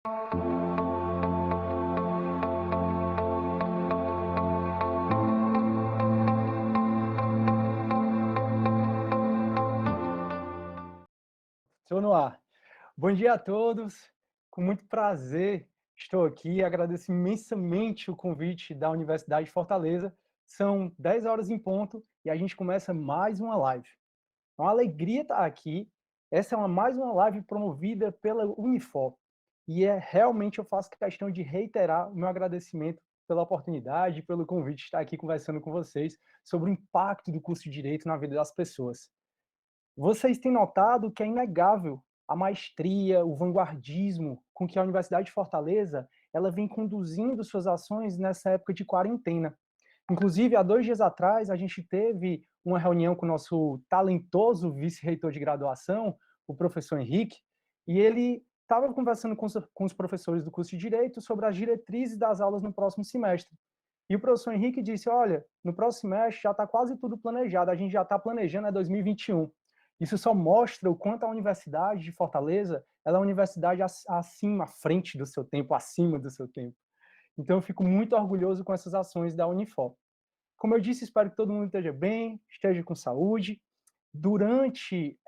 Estou no ar. Bom dia a todos. Com muito prazer estou aqui. Agradeço imensamente o convite da Universidade de Fortaleza. São 10 horas em ponto e a gente começa mais uma live. É uma alegria estar aqui. Essa é mais uma live promovida pela Unifor. E realmente eu faço questão de reiterar o meu agradecimento pela oportunidade, pelo convite de estar aqui conversando com vocês sobre o impacto do curso de Direito na vida das pessoas. Vocês têm notado que é inegável a maestria, o vanguardismo com que a Universidade de Fortaleza ela vem conduzindo suas ações nessa época de quarentena. Inclusive, há 2 dias atrás, a gente teve uma reunião com o nosso talentoso vice-reitor de graduação, o professor Henrique, e ele estava conversando com os professores do curso de Direito sobre as diretrizes das aulas no próximo semestre. E o professor Henrique disse, olha, no próximo semestre já está quase tudo planejado, a gente já está planejando 2021. Isso só mostra o quanto a Universidade de Fortaleza ela é uma universidade acima, à frente do seu tempo, acima do seu tempo. Então, eu fico muito orgulhoso com essas ações da Unifor. Como eu disse, espero que todo mundo esteja bem, esteja com saúde. Durante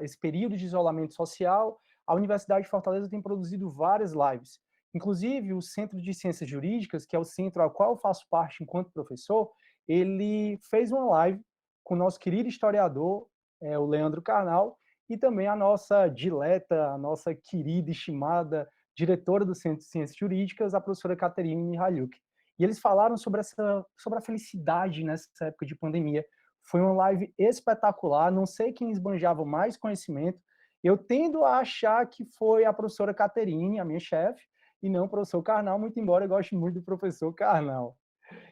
esse período de isolamento social, a Universidade de Fortaleza tem produzido várias lives. Inclusive, o Centro de Ciências Jurídicas, que é o centro ao qual eu faço parte enquanto professor, ele fez uma live com o nosso querido historiador, o Leandro Carnal, e também a nossa dileta, a nossa querida e estimada diretora do Centro de Ciências Jurídicas, a professora Caterine Mihaljuk. E eles falaram sobre a felicidade nessa época de pandemia. Foi uma live espetacular, não sei quem esbanjava mais conhecimento. Eu tendo a achar que foi a professora Caterine, a minha chefe, e não o professor Carnal, muito embora eu goste muito do professor Carnal.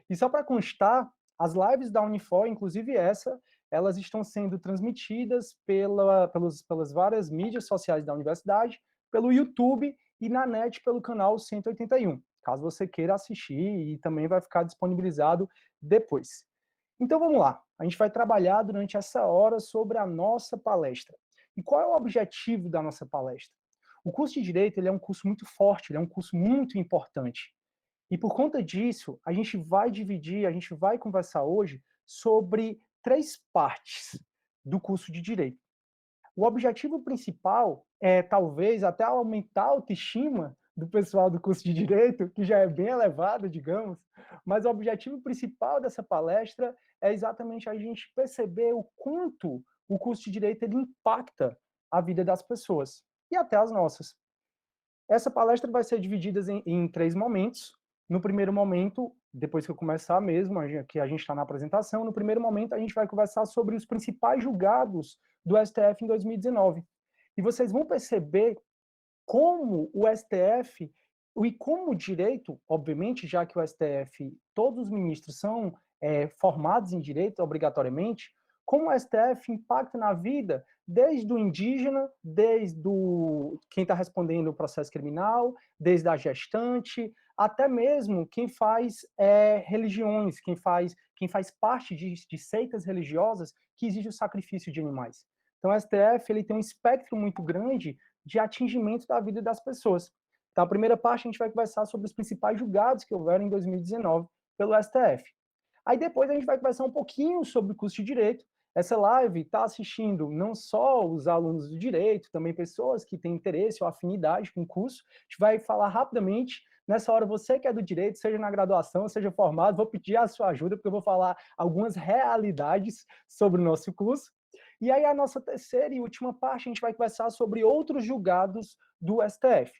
E só para constar, as lives da Unifor, inclusive essa, elas estão sendo transmitidas pelas várias mídias sociais da universidade, pelo YouTube e na net pelo canal 181, caso você queira assistir, e também vai ficar disponibilizado depois. Então vamos lá, a gente vai trabalhar durante essa hora sobre a nossa palestra. E qual é o objetivo da nossa palestra? O curso de Direito ele é um curso muito forte, ele é um curso muito importante. E por conta disso, a gente vai dividir, a gente vai conversar hoje sobre 3 partes do curso de Direito. O objetivo principal é, talvez, até aumentar a autoestima do pessoal do curso de Direito, que já é bem elevado, digamos, mas o objetivo principal dessa palestra é exatamente a gente perceber o quanto o curso de Direito ele impacta a vida das pessoas, e até as nossas. Essa palestra vai ser dividida em 3 momentos. No primeiro momento, depois que eu começar mesmo, que a gente está na apresentação, no primeiro momento a gente vai conversar sobre os principais julgados do STF em 2019. E vocês vão perceber como o STF, e como o direito, obviamente, já que o STF, todos os ministros são formados em direito obrigatoriamente, como o STF impacta na vida desde o indígena, desde quem está respondendo o processo criminal, desde a gestante, até mesmo quem faz religiões, quem faz parte de seitas religiosas que exigem o sacrifício de animais. Então, o STF ele tem um espectro muito grande de atingimento da vida das pessoas. Então, a primeira parte a gente vai conversar sobre os principais julgados que houveram em 2019 pelo STF. Aí depois a gente vai conversar um pouquinho sobre o curso de Direito. Essa live está assistindo não só os alunos do Direito, também pessoas que têm interesse ou afinidade com o curso. A gente vai falar rapidamente. Nessa hora, você que é do Direito, seja na graduação, seja formado, vou pedir a sua ajuda, porque eu vou falar algumas realidades sobre o nosso curso. E aí, a nossa terceira e última parte, a gente vai conversar sobre outros julgados do STF.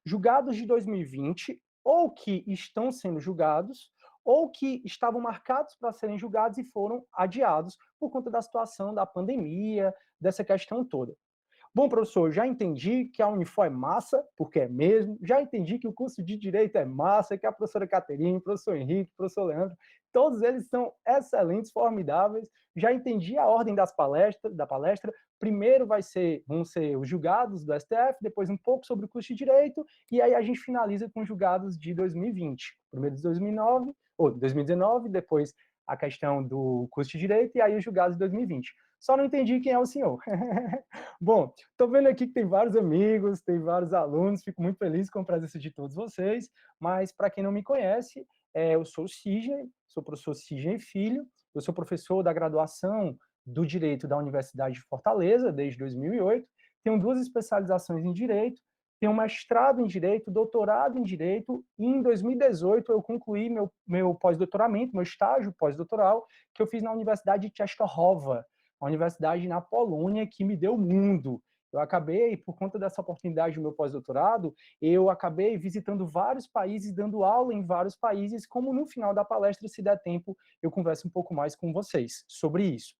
Julgados de 2020, ou que estão sendo julgados, ou que estavam marcados para serem julgados e foram adiados por conta da situação da pandemia, dessa questão toda. Bom, professor, já entendi que a Unifor é massa, porque é mesmo, já entendi que o curso de Direito é massa, que a professora Caterine, o professor Henrique, o professor Leandro, todos eles são excelentes, formidáveis, já entendi a ordem da palestra, primeiro vão ser os julgados do STF, depois um pouco sobre o curso de Direito, e aí a gente finaliza com os julgados de 2020, primeiro de 2009, ou 2019, depois a questão do curso de Direito, e aí os julgados de 2020. só não entendi quem é o senhor. Bom, estou vendo aqui que tem vários amigos, tem vários alunos, fico muito feliz com a presença de todos vocês, mas para quem não me conhece, eu sou o Sidney, sou o professor Sidney Filho, eu sou professor da graduação do Direito da Universidade de Fortaleza, desde 2008, tenho 2 especializações em Direito, tenho mestrado em Direito, doutorado em Direito, e em 2018 eu concluí meu pós-doutoramento, meu estágio pós-doutoral, que eu fiz na Universidade de Częstochowa, uma universidade na Polônia que me deu o mundo. Eu acabei, por conta dessa oportunidade do meu pós-doutorado, eu acabei visitando vários países, dando aula em vários países, como no final da palestra, se der tempo, eu converso um pouco mais com vocês sobre isso.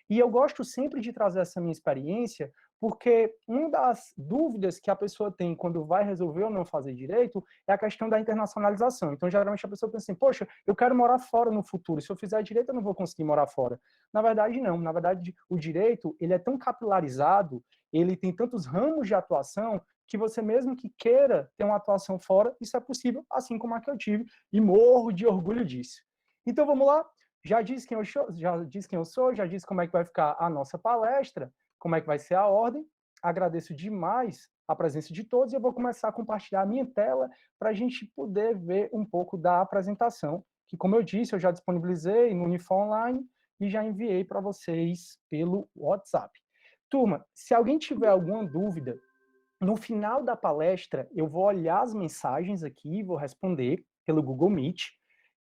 E eu gosto sempre de trazer essa minha experiência, porque uma das dúvidas que a pessoa tem quando vai resolver ou não fazer direito é a questão da internacionalização. Então, geralmente, a pessoa pensa assim, poxa, eu quero morar fora no futuro, se eu fizer direito, eu não vou conseguir morar fora. Na verdade, não. Na verdade, o direito, ele é tão capilarizado, ele tem tantos ramos de atuação, que você mesmo que queira ter uma atuação fora, isso é possível, assim como a que eu tive, e morro de orgulho disso. Então, vamos lá? Já disse quem eu sou, já disse como é que vai ficar a nossa palestra, como é que vai ser a ordem. Agradeço demais a presença de todos e eu vou começar a compartilhar a minha tela para a gente poder ver um pouco da apresentação, que, como eu disse, eu já disponibilizei no Unifor Online e já enviei para vocês pelo WhatsApp. Turma, se alguém tiver alguma dúvida, no final da palestra eu vou olhar as mensagens aqui e vou responder pelo Google Meet.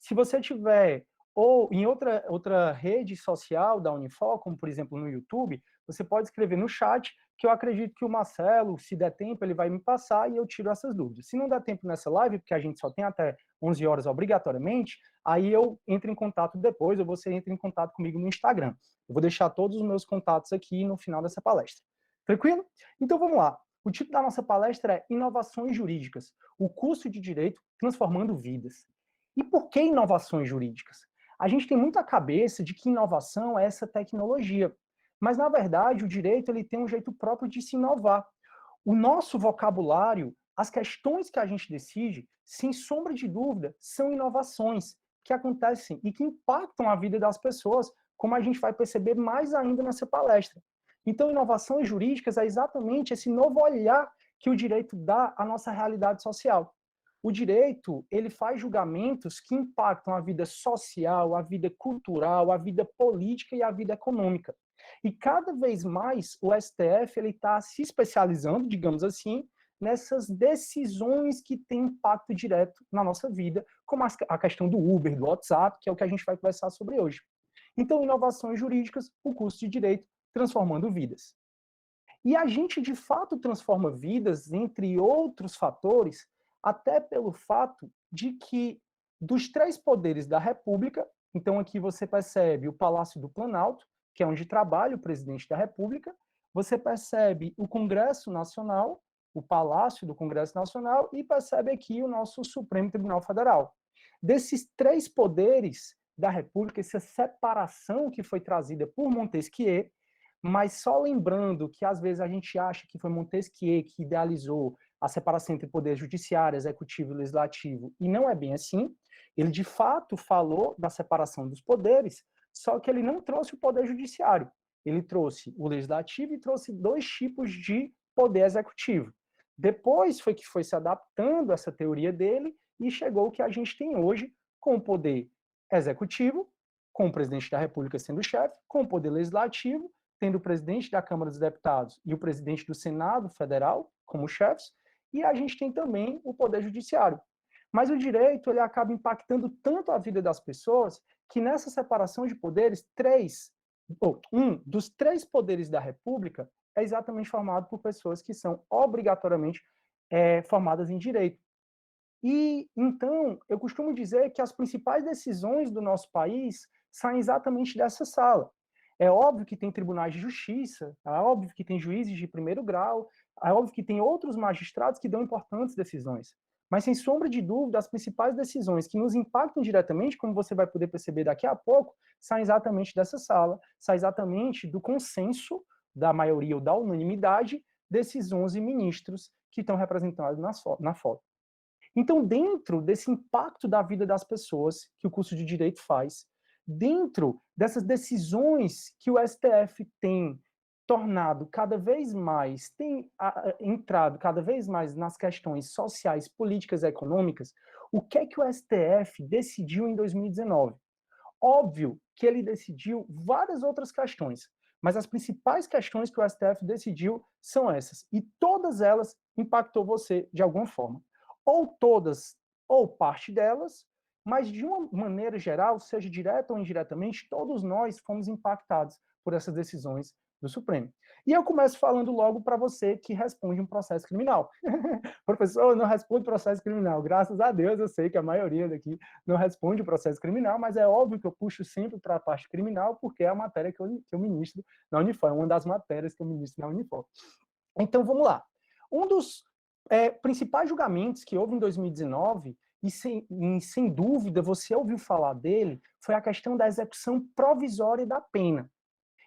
Se você tiver ou em outra rede social da Unifor, como por exemplo no YouTube, você pode escrever no chat, que eu acredito que o Marcelo, se der tempo, ele vai me passar e eu tiro essas dúvidas. Se não der tempo nessa live, porque a gente só tem até 11 horas obrigatoriamente, aí eu entro em contato depois, ou você entra em contato comigo no Instagram. Eu vou deixar todos os meus contatos aqui no final dessa palestra. Tranquilo? Então vamos lá. O título da nossa palestra é Inovações Jurídicas, o curso de Direito transformando vidas. E por que inovações jurídicas? A gente tem muito a cabeça de que inovação é essa tecnologia, mas na verdade o direito ele tem um jeito próprio de se inovar. O nosso vocabulário, as questões que a gente decide, sem sombra de dúvida, são inovações que acontecem e que impactam a vida das pessoas, como a gente vai perceber mais ainda nessa palestra. Então, inovações jurídicas é exatamente esse novo olhar que o direito dá à nossa realidade social. O direito, ele faz julgamentos que impactam a vida social, a vida cultural, a vida política e a vida econômica. E cada vez mais o STF ele está se especializando, digamos assim, nessas decisões que têm impacto direto na nossa vida, como a questão do Uber, do WhatsApp, que é o que a gente vai conversar sobre hoje. Então, inovações jurídicas, o curso de direito transformando vidas. E a gente, de fato, transforma vidas, entre outros fatores, até pelo fato de que, dos 3 poderes da República, então aqui você percebe o Palácio do Planalto, que é onde trabalha o presidente da República, você percebe o Congresso Nacional, o Palácio do Congresso Nacional, e percebe aqui o nosso Supremo Tribunal Federal. Desses 3 poderes da República, essa separação que foi trazida por Montesquieu, mas só lembrando que às vezes a gente acha que foi Montesquieu que idealizou a separação entre poder judiciário, executivo e legislativo, e não é bem assim. Ele de fato falou da separação dos poderes, só que ele não trouxe o poder judiciário. Ele trouxe o legislativo e trouxe 2 tipos de poder executivo. Depois foi que foi se adaptando essa teoria dele e chegou o que a gente tem hoje com o poder executivo, com o presidente da República sendo o chefe, com o poder legislativo, tendo o presidente da Câmara dos Deputados e o presidente do Senado Federal como chefes, e a gente tem também o Poder Judiciário. Mas o direito ele acaba impactando tanto a vida das pessoas que nessa separação de poderes, um dos 3 poderes da República é exatamente formado por pessoas que são obrigatoriamente formadas em direito. E então eu costumo dizer que as principais decisões do nosso país saem exatamente dessa sala. É óbvio que tem tribunais de justiça, é óbvio que tem juízes de primeiro grau, é óbvio que tem outros magistrados que dão importantes decisões. Mas, sem sombra de dúvida, as principais decisões que nos impactam diretamente, como você vai poder perceber daqui a pouco, saem exatamente dessa sala, saem exatamente do consenso da maioria ou da unanimidade desses 11 ministros que estão representados na foto. Então, dentro desse impacto da vida das pessoas que o curso de Direito faz, dentro dessas decisões que o STF tem tornado cada vez mais, tem entrado cada vez mais nas questões sociais, políticas e econômicas, o que é que o STF decidiu em 2019? Óbvio que ele decidiu várias outras questões, mas as principais questões que o STF decidiu são essas, e todas elas impactou você de alguma forma. Ou todas, ou parte delas, mas de uma maneira geral, seja direta ou indiretamente, todos nós fomos impactados por essas decisões do Supremo. E eu começo falando logo para você que responde um processo criminal. Professor, não responde processo criminal. Graças a Deus, eu sei que a maioria daqui não responde o processo criminal, mas é óbvio que eu puxo sempre para a parte criminal, porque é a matéria que eu ministro na Unifor, é uma das matérias que eu ministro na Unifor. Então, vamos lá. Um dos principais julgamentos que houve em 2019, e sem dúvida você ouviu falar dele, foi a questão da execução provisória da pena.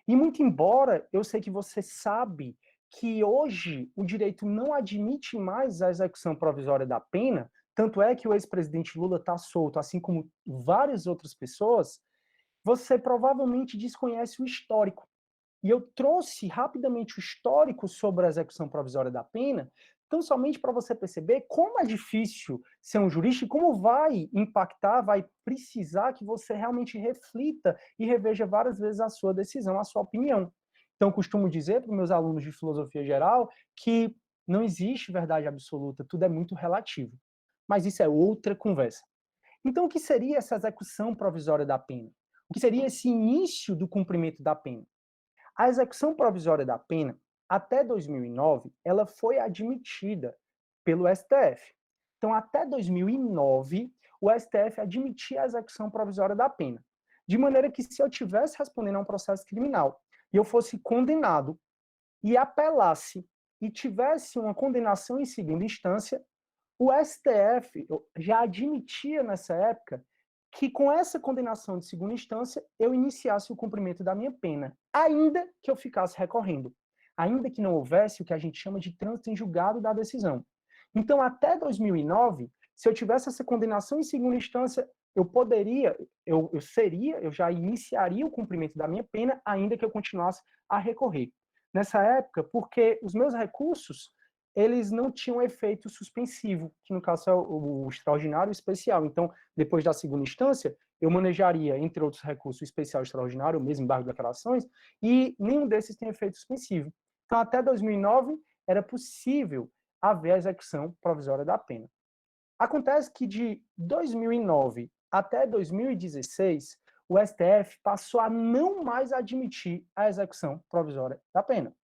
E muito embora eu sei que você sabe que hoje o direito não admite mais a execução provisória da pena, tanto é que o ex-presidente Lula está solto, assim como várias outras pessoas, você provavelmente desconhece o histórico. E eu trouxe rapidamente o histórico sobre a execução provisória da pena, tão somente para você perceber como é difícil ser um jurista e como vai impactar, vai precisar que você realmente reflita e reveja várias vezes a sua decisão, a sua opinião. Então, eu costumo dizer para os meus alunos de filosofia geral que não existe verdade absoluta, tudo é muito relativo. Mas isso é outra conversa. Então, o que seria essa execução provisória da pena? O que seria esse início do cumprimento da pena? A execução provisória da pena, até 2009, ela foi admitida pelo STF. Então, até 2009, o STF admitia a execução provisória da pena. De maneira que, se eu tivesse respondendo a um processo criminal e eu fosse condenado e apelasse e tivesse uma condenação em segunda instância, o STF já admitia nessa época que com essa condenação de segunda instância eu iniciasse o cumprimento da minha pena, ainda que eu ficasse recorrendo, ainda que não houvesse o que a gente chama de trânsito em julgado da decisão. Então, até 2009, se eu tivesse essa condenação em segunda instância, eu já iniciaria o cumprimento da minha pena, ainda que eu continuasse a recorrer. Nessa época, porque os meus recursos eles não tinham efeito suspensivo, que no caso é o extraordinário e especial. Então, depois da segunda instância, eu manejaria, entre outros recursos, o especial e extraordinário, o mesmo embargo de declarações, e nenhum desses tem efeito suspensivo. Então, até 2009, era possível haver a execução provisória da pena. Acontece que de 2009 até 2016, o STF passou a não mais admitir a execução provisória da pena.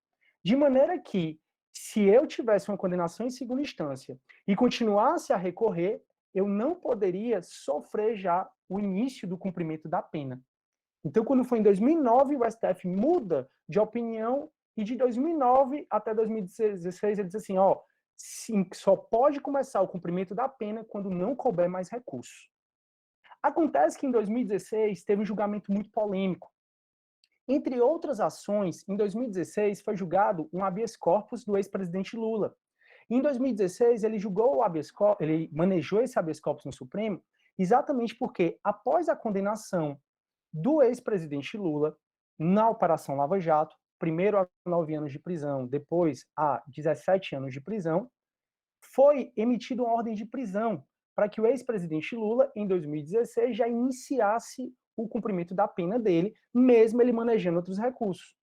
De maneira que, se eu tivesse uma condenação em segunda instância e continuasse a recorrer, eu não poderia sofrer já o início do cumprimento da pena. Então, quando foi em 2009, o STF muda de opinião e de 2009 até 2016 ele diz assim, sim, só pode começar o cumprimento da pena quando não couber mais recurso. Acontece que em 2016 teve um julgamento muito polêmico. Entre outras ações, em 2016 foi julgado um habeas corpus do ex-presidente Lula. Em 2016 ele julgou o habeas corpus, ele manejou esse habeas corpus no Supremo, exatamente porque após a condenação do ex-presidente Lula na Operação Lava Jato, primeiro a 9 anos de prisão, depois a 17 anos de prisão, foi emitida uma ordem de prisão para que o ex-presidente Lula, em 2016, já iniciasse o cumprimento da pena dele, mesmo ele manejando outros recursos.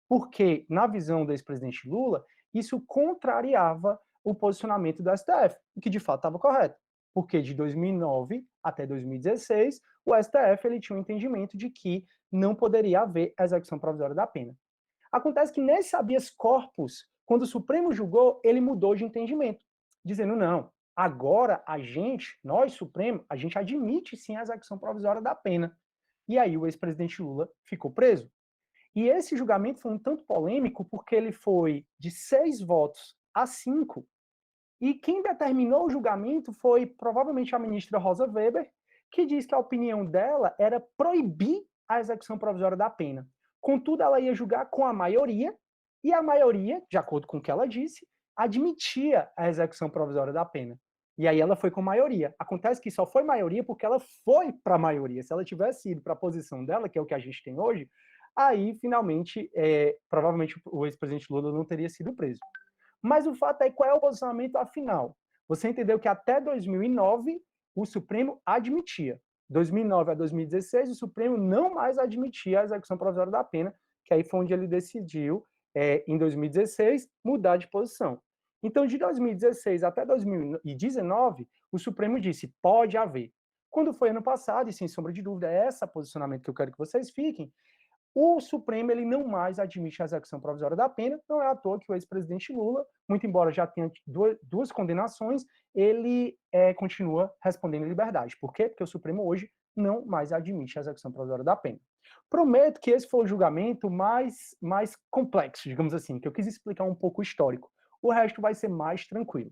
Porque, na visão do ex-presidente Lula, isso contrariava o posicionamento do STF, o que de fato estava correto. Porque de 2009 até 2016, o STF ele tinha um entendimento de que não poderia haver a execução provisória da pena. Acontece que nesse habeas corpus, quando o Supremo julgou, ele mudou de entendimento, dizendo, não, agora nós, Supremo, a gente admite sim a execução provisória da pena. E aí o ex-presidente Lula ficou preso. E esse julgamento foi um tanto polêmico porque ele foi de 6 votos a 5, e quem determinou o julgamento foi provavelmente a ministra Rosa Weber, que diz que a opinião dela era proibir a execução provisória da pena. Contudo, ela ia julgar com a maioria, e a maioria, de acordo com o que ela disse, admitia a execução provisória da pena. E aí ela foi com maioria. Acontece que só foi maioria porque ela foi para a maioria. Se ela tivesse ido para a posição dela, que é o que a gente tem hoje, aí finalmente, provavelmente o ex-presidente Lula não teria sido preso. Mas o fato é qual é o posicionamento afinal. Você entendeu que até 2009 o Supremo admitia. 2009 a 2016 o Supremo não mais admitia a execução provisória da pena, que aí foi onde ele decidiu, em 2016, mudar de posição. Então, de 2016 até 2019, o Supremo disse, pode haver. Quando foi ano passado, e sem sombra de dúvida, é esse posicionamento que eu quero que vocês fiquem, o Supremo ele não mais admite a execução provisória da pena, não é à toa que o ex-presidente Lula, muito embora já tenha duas condenações, ele continua respondendo em liberdade. Por quê? Porque o Supremo hoje não mais admite a execução provisória da pena. Prometo que esse foi o julgamento mais complexo, digamos assim, que eu quis explicar um pouco o histórico. O resto vai ser mais tranquilo.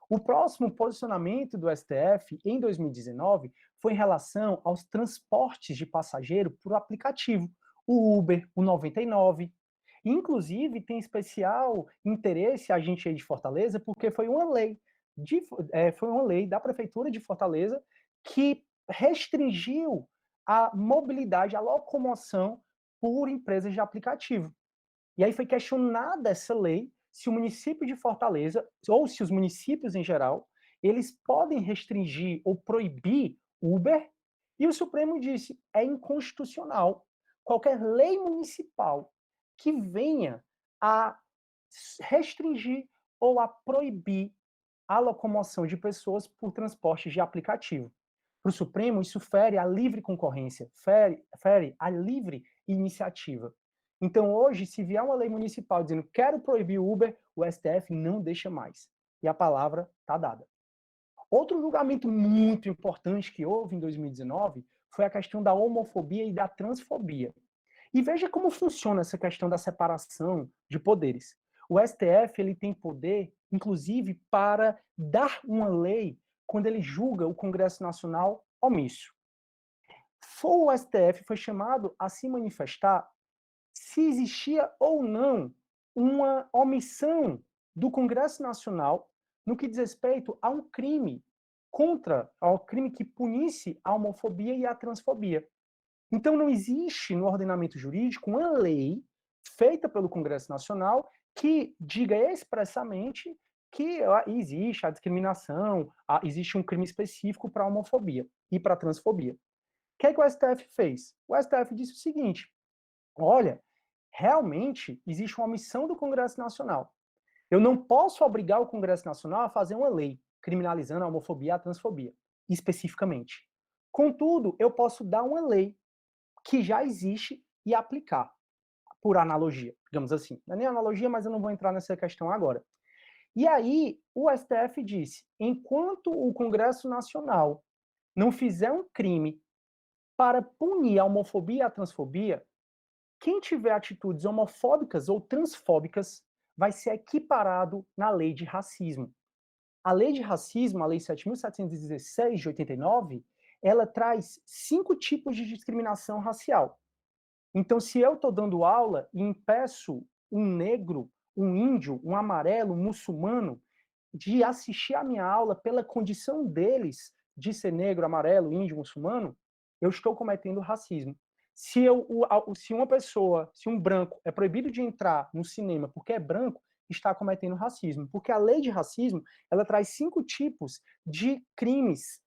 O próximo posicionamento do STF, em 2019, foi em relação aos transportes de passageiro por aplicativo, o Uber, o 99. Inclusive, tem especial interesse a gente aí de Fortaleza, porque foi uma lei da Prefeitura de Fortaleza que restringiu a mobilidade, a locomoção por empresas de aplicativo. E aí foi questionada essa lei, se o município de Fortaleza, ou se os municípios em geral, eles podem restringir ou proibir Uber, e o Supremo disse, é inconstitucional. Qualquer lei municipal que venha a restringir ou a proibir a locomoção de pessoas por transportes de aplicativo. Para o Supremo, isso fere a livre concorrência, fere a livre iniciativa. Então, hoje, se vier uma lei municipal dizendo quero proibir o Uber, o STF não deixa mais. E a palavra está dada. Outro julgamento muito importante que houve em 2019 foi a questão da homofobia e da transfobia. E veja como funciona essa questão da separação de poderes. O STF ele tem poder, inclusive, para dar uma lei quando ele julga o Congresso Nacional omisso. O STF foi chamado a se manifestar se existia ou não uma omissão do Congresso Nacional no que diz respeito a um crime ao crime que punisse a homofobia e a transfobia. Então não existe no ordenamento jurídico uma lei feita pelo Congresso Nacional que diga expressamente que existe a discriminação, existe um crime específico para a homofobia e para a transfobia. O que é que o STF fez? O STF disse o seguinte, olha, realmente existe uma omissão do Congresso Nacional. Eu não posso obrigar o Congresso Nacional a fazer uma lei criminalizando a homofobia e a transfobia, especificamente. Contudo, eu posso dar uma lei que já existe e aplicar, por analogia, digamos assim. Não é nem analogia, mas eu não vou entrar nessa questão agora. E aí, o STF disse, enquanto o Congresso Nacional não fizer um crime para punir a homofobia e a transfobia, quem tiver atitudes homofóbicas ou transfóbicas vai ser equiparado na lei de racismo. A lei de racismo, a lei 7.716 de 89, ela traz 5 tipos de discriminação racial. Então, se eu estou dando aula e impeço um negro, um índio, um amarelo, um muçulmano, de assistir à minha aula pela condição deles de ser negro, amarelo, índio, muçulmano, eu estou cometendo racismo. Se uma pessoa, se um branco é proibido de entrar no cinema porque é branco, está cometendo racismo. Porque a lei de racismo, ela traz 5 tipos de crimes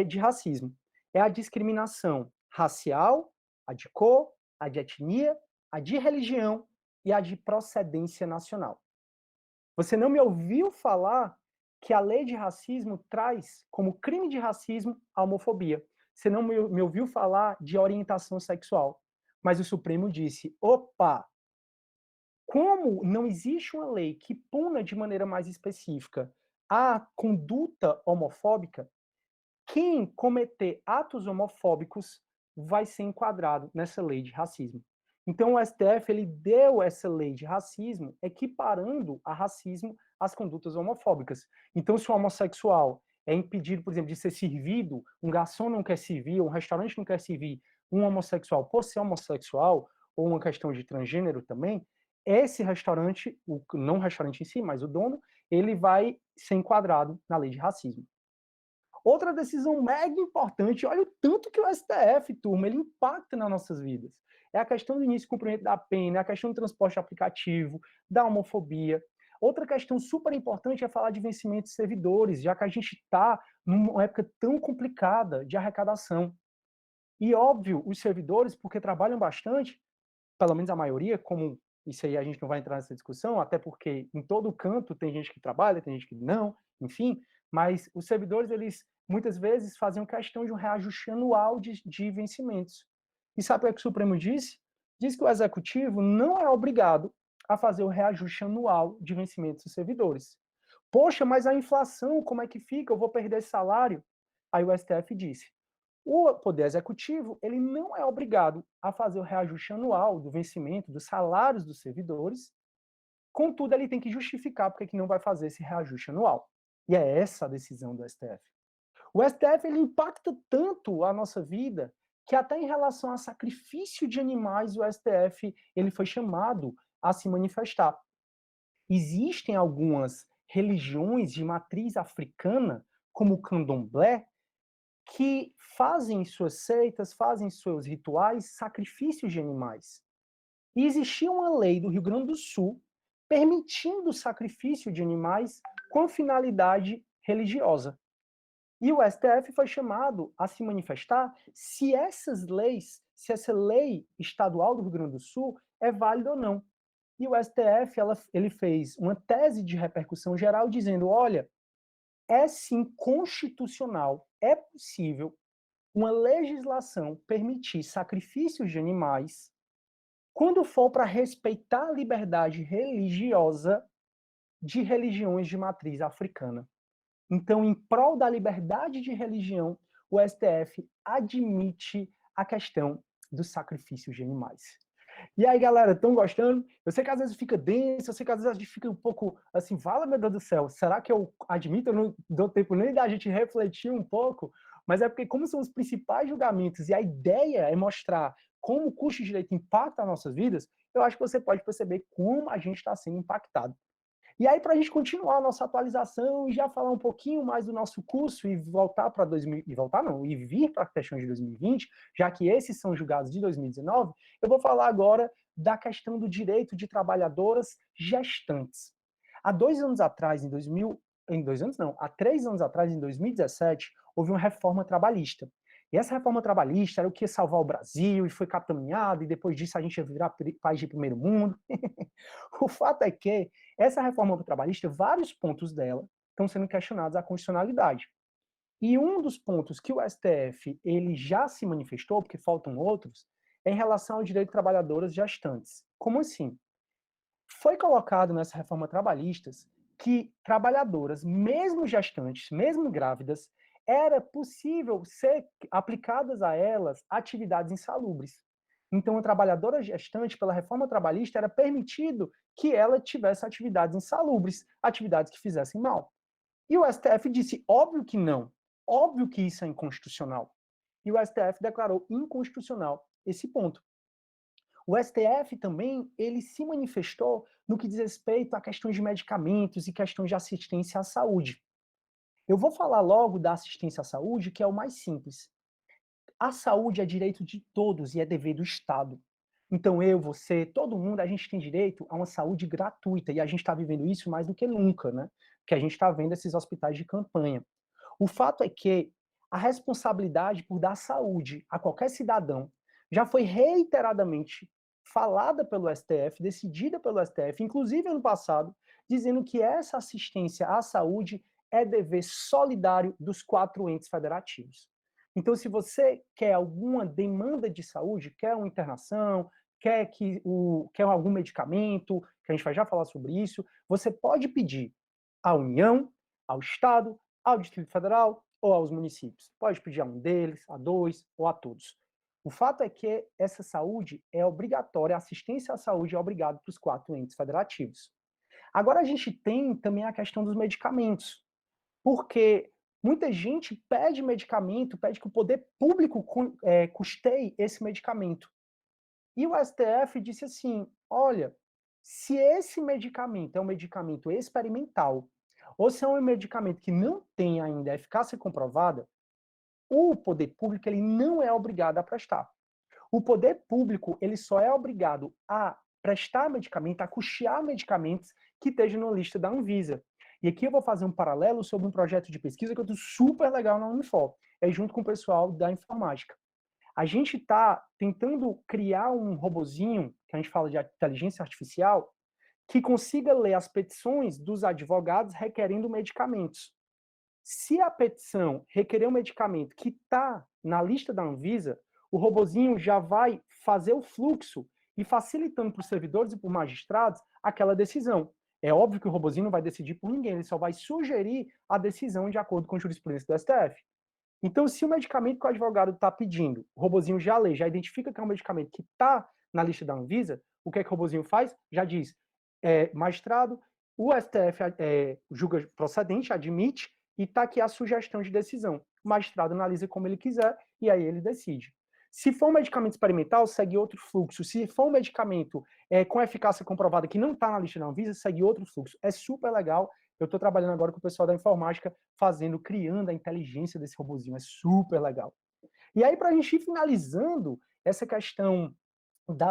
de racismo. É a discriminação racial, a de cor, a de etnia, a de religião e a de procedência nacional. Você não me ouviu falar que a lei de racismo traz como crime de racismo a homofobia. Você não me ouviu falar de orientação sexual. Mas o Supremo disse: opa, como não existe uma lei que puna de maneira mais específica a conduta homofóbica, quem cometer atos homofóbicos vai ser enquadrado nessa lei de racismo. Então o STF ele deu essa lei de racismo equiparando a racismo às condutas homofóbicas. Então se o homossexual é impedido, por exemplo, de ser servido, um garçom não quer servir, um restaurante não quer servir um homossexual por ser homossexual, ou uma questão de transgênero também, esse restaurante, não o restaurante em si, mas o dono, ele vai ser enquadrado na lei de racismo. Outra decisão mega importante, olha o tanto que o STF, turma, ele impacta nas nossas vidas. É a questão do início e cumprimento da pena, é a questão do transporte aplicativo, da homofobia. Outra questão super importante é falar de vencimento de servidores, já que a gente está numa época tão complicada de arrecadação. E óbvio, os servidores, porque trabalham bastante, pelo menos a maioria, como isso aí a gente não vai entrar nessa discussão, até porque em todo canto tem gente que trabalha, tem gente que não, enfim, mas os servidores, eles muitas vezes faziam questão de um reajuste anual de vencimentos. E sabe o que o Supremo disse? Diz que o executivo não é obrigado a fazer o reajuste anual de vencimentos dos servidores. Poxa, mas a inflação, como é que fica? Eu vou perder esse salário? Aí o STF disse: o Poder Executivo, ele não é obrigado a fazer o reajuste anual do vencimento dos salários dos servidores, contudo, ele tem que justificar porque que não vai fazer esse reajuste anual. E é essa a decisão do STF. O STF, ele impacta tanto a nossa vida que até em relação a sacrifício de animais, o STF, ele foi chamado a se manifestar. Existem algumas religiões de matriz africana, como o candomblé, que fazem suas seitas, fazem seus rituais, sacrifícios de animais. E existia uma lei do Rio Grande do Sul permitindo o sacrifício de animais com finalidade religiosa. E o STF foi chamado a se manifestar se essas leis, se essa lei estadual do Rio Grande do Sul é válida ou não. E o STF, ele fez uma tese de repercussão geral dizendo, olha, é sim constitucional, é possível uma legislação permitir sacrifícios de animais quando for para respeitar a liberdade religiosa de religiões de matriz africana. Então, em prol da liberdade de religião, o STF admite a questão dos sacrifícios de animais. E aí, galera, estão gostando? Eu sei que às vezes fica denso, eu sei que às vezes a gente fica um pouco assim, fala, meu Deus do céu, será que eu admito? Eu não dou tempo nem da gente refletir um pouco, mas é porque como são os principais julgamentos e a ideia é mostrar como o custo de direito impacta as nossas vidas, eu acho que você pode perceber como a gente está sendo impactado. E aí, para a gente continuar a nossa atualização e já falar um pouquinho mais do nosso curso e voltar para 2000, e voltar não, e vir para a questão de 2020, já que esses são julgados de 2019, eu vou falar agora da questão do direito de trabalhadoras gestantes. Há 2 anos atrás, há 3 anos atrás, em 2017, houve uma reforma trabalhista. E essa reforma trabalhista era o que ia salvar o Brasil, e foi capitaneado, e depois disso a gente ia virar país de primeiro mundo. O fato é que essa reforma trabalhista, vários pontos dela estão sendo questionados a constitucionalidade. E um dos pontos que o STF ele já se manifestou, porque faltam outros, é em relação ao direito de trabalhadoras gestantes. Como assim? Foi colocado nessa reforma trabalhista que trabalhadoras, mesmo gestantes, mesmo grávidas, era possível ser aplicadas a elas atividades insalubres. Então, a trabalhadora gestante, pela reforma trabalhista, era permitido que ela tivesse atividades insalubres, atividades que fizessem mal. E o STF disse, óbvio que não, óbvio que isso é inconstitucional. E o STF declarou inconstitucional esse ponto. O STF também, ele se manifestou no que diz respeito a questões de medicamentos e questões de assistência à saúde. Eu vou falar logo da assistência à saúde, que é o mais simples. A saúde é direito de todos e é dever do Estado. Então eu, você, todo mundo, a gente tem direito a uma saúde gratuita e a gente está vivendo isso mais do que nunca, né? Que a gente está vendo esses hospitais de campanha. O fato é que a responsabilidade por dar saúde a qualquer cidadão já foi reiteradamente falada pelo STF, decidida pelo STF, inclusive ano passado, dizendo que essa assistência à saúde é dever solidário dos 4 entes federativos. Então, se você quer alguma demanda de saúde, quer uma internação, quer algum medicamento, que a gente vai já falar sobre isso, você pode pedir à União, ao Estado, ao Distrito Federal ou aos municípios. Pode pedir a um deles, a dois ou a todos. O fato é que essa saúde é obrigatória, a assistência à saúde é obrigada para os 4 entes federativos. Agora a gente tem também a questão dos medicamentos, porque muita gente pede medicamento, pede que o poder público custeie esse medicamento. E o STF disse assim, olha, Se esse medicamento é um medicamento experimental, ou se é um medicamento que não tem ainda eficácia comprovada, o poder público ele não é obrigado a prestar. O poder público ele só é obrigado a prestar medicamento, a custear medicamentos que estejam na lista da Anvisa. E aqui eu vou fazer um paralelo sobre um projeto de pesquisa que eu estou super legal na Unifor, é junto com o pessoal da informática. A gente está tentando criar um robozinho, que a gente fala de inteligência artificial, que consiga ler as petições dos advogados requerendo medicamentos. Se a petição requerer um medicamento que está na lista da Anvisa, o robozinho já vai fazer o fluxo e facilitando para os servidores e para os magistrados aquela decisão. É óbvio que o robozinho não vai decidir por ninguém, ele só vai sugerir a decisão de acordo com a jurisprudência do STF. Então, se o medicamento que o advogado está pedindo, o robozinho já lê, já identifica que é um medicamento que está na lista da Anvisa, o que é que o robozinho faz? Já diz, magistrado, o STF julga procedente, admite, e está aqui a sugestão de decisão. O magistrado analisa como ele quiser e aí ele decide. Se for um medicamento experimental, segue outro fluxo. Se for um medicamento com eficácia comprovada que não está na lista da Anvisa, segue outro fluxo. É super legal. Eu estou trabalhando agora com o pessoal da informática, criando a inteligência desse robozinho. É super legal. E aí, para a gente ir finalizando essa questão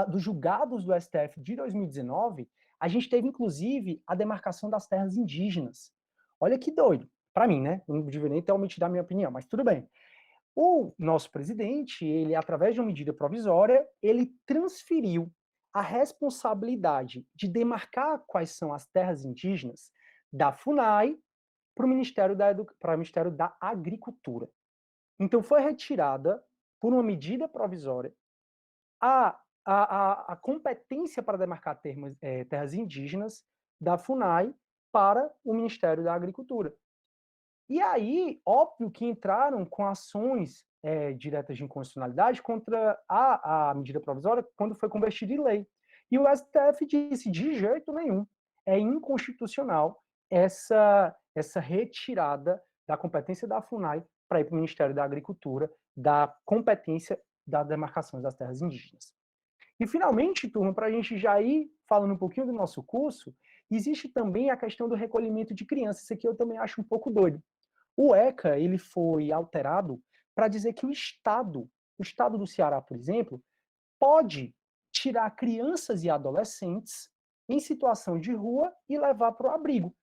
dos julgados do STF de 2019, a gente teve, inclusive, a demarcação das terras indígenas. Olha que doido. Para mim, né? Não devia nem ter omitido a minha opinião, mas tudo bem. O nosso presidente, ele, através de uma medida provisória, ele transferiu a responsabilidade de demarcar quais são as terras indígenas da FUNAI para o Ministério da Agricultura. Então, foi retirada, por uma medida provisória, a competência para demarcar terras indígenas da FUNAI para o Ministério da Agricultura. E aí, óbvio que entraram com ações diretas de inconstitucionalidade contra a medida provisória quando foi convertida em lei. E o STF disse, de jeito nenhum, é inconstitucional essa retirada da competência da FUNAI para ir para o Ministério da Agricultura, da competência da demarcação das terras indígenas. E, finalmente, turma, para a gente já ir falando um pouquinho do nosso curso, existe também a questão do recolhimento de crianças. Isso aqui eu também acho um pouco doido. O ECA ele foi alterado para dizer que o Estado do Ceará, por exemplo, pode tirar crianças e adolescentes em situação de rua e levar para o abrigo.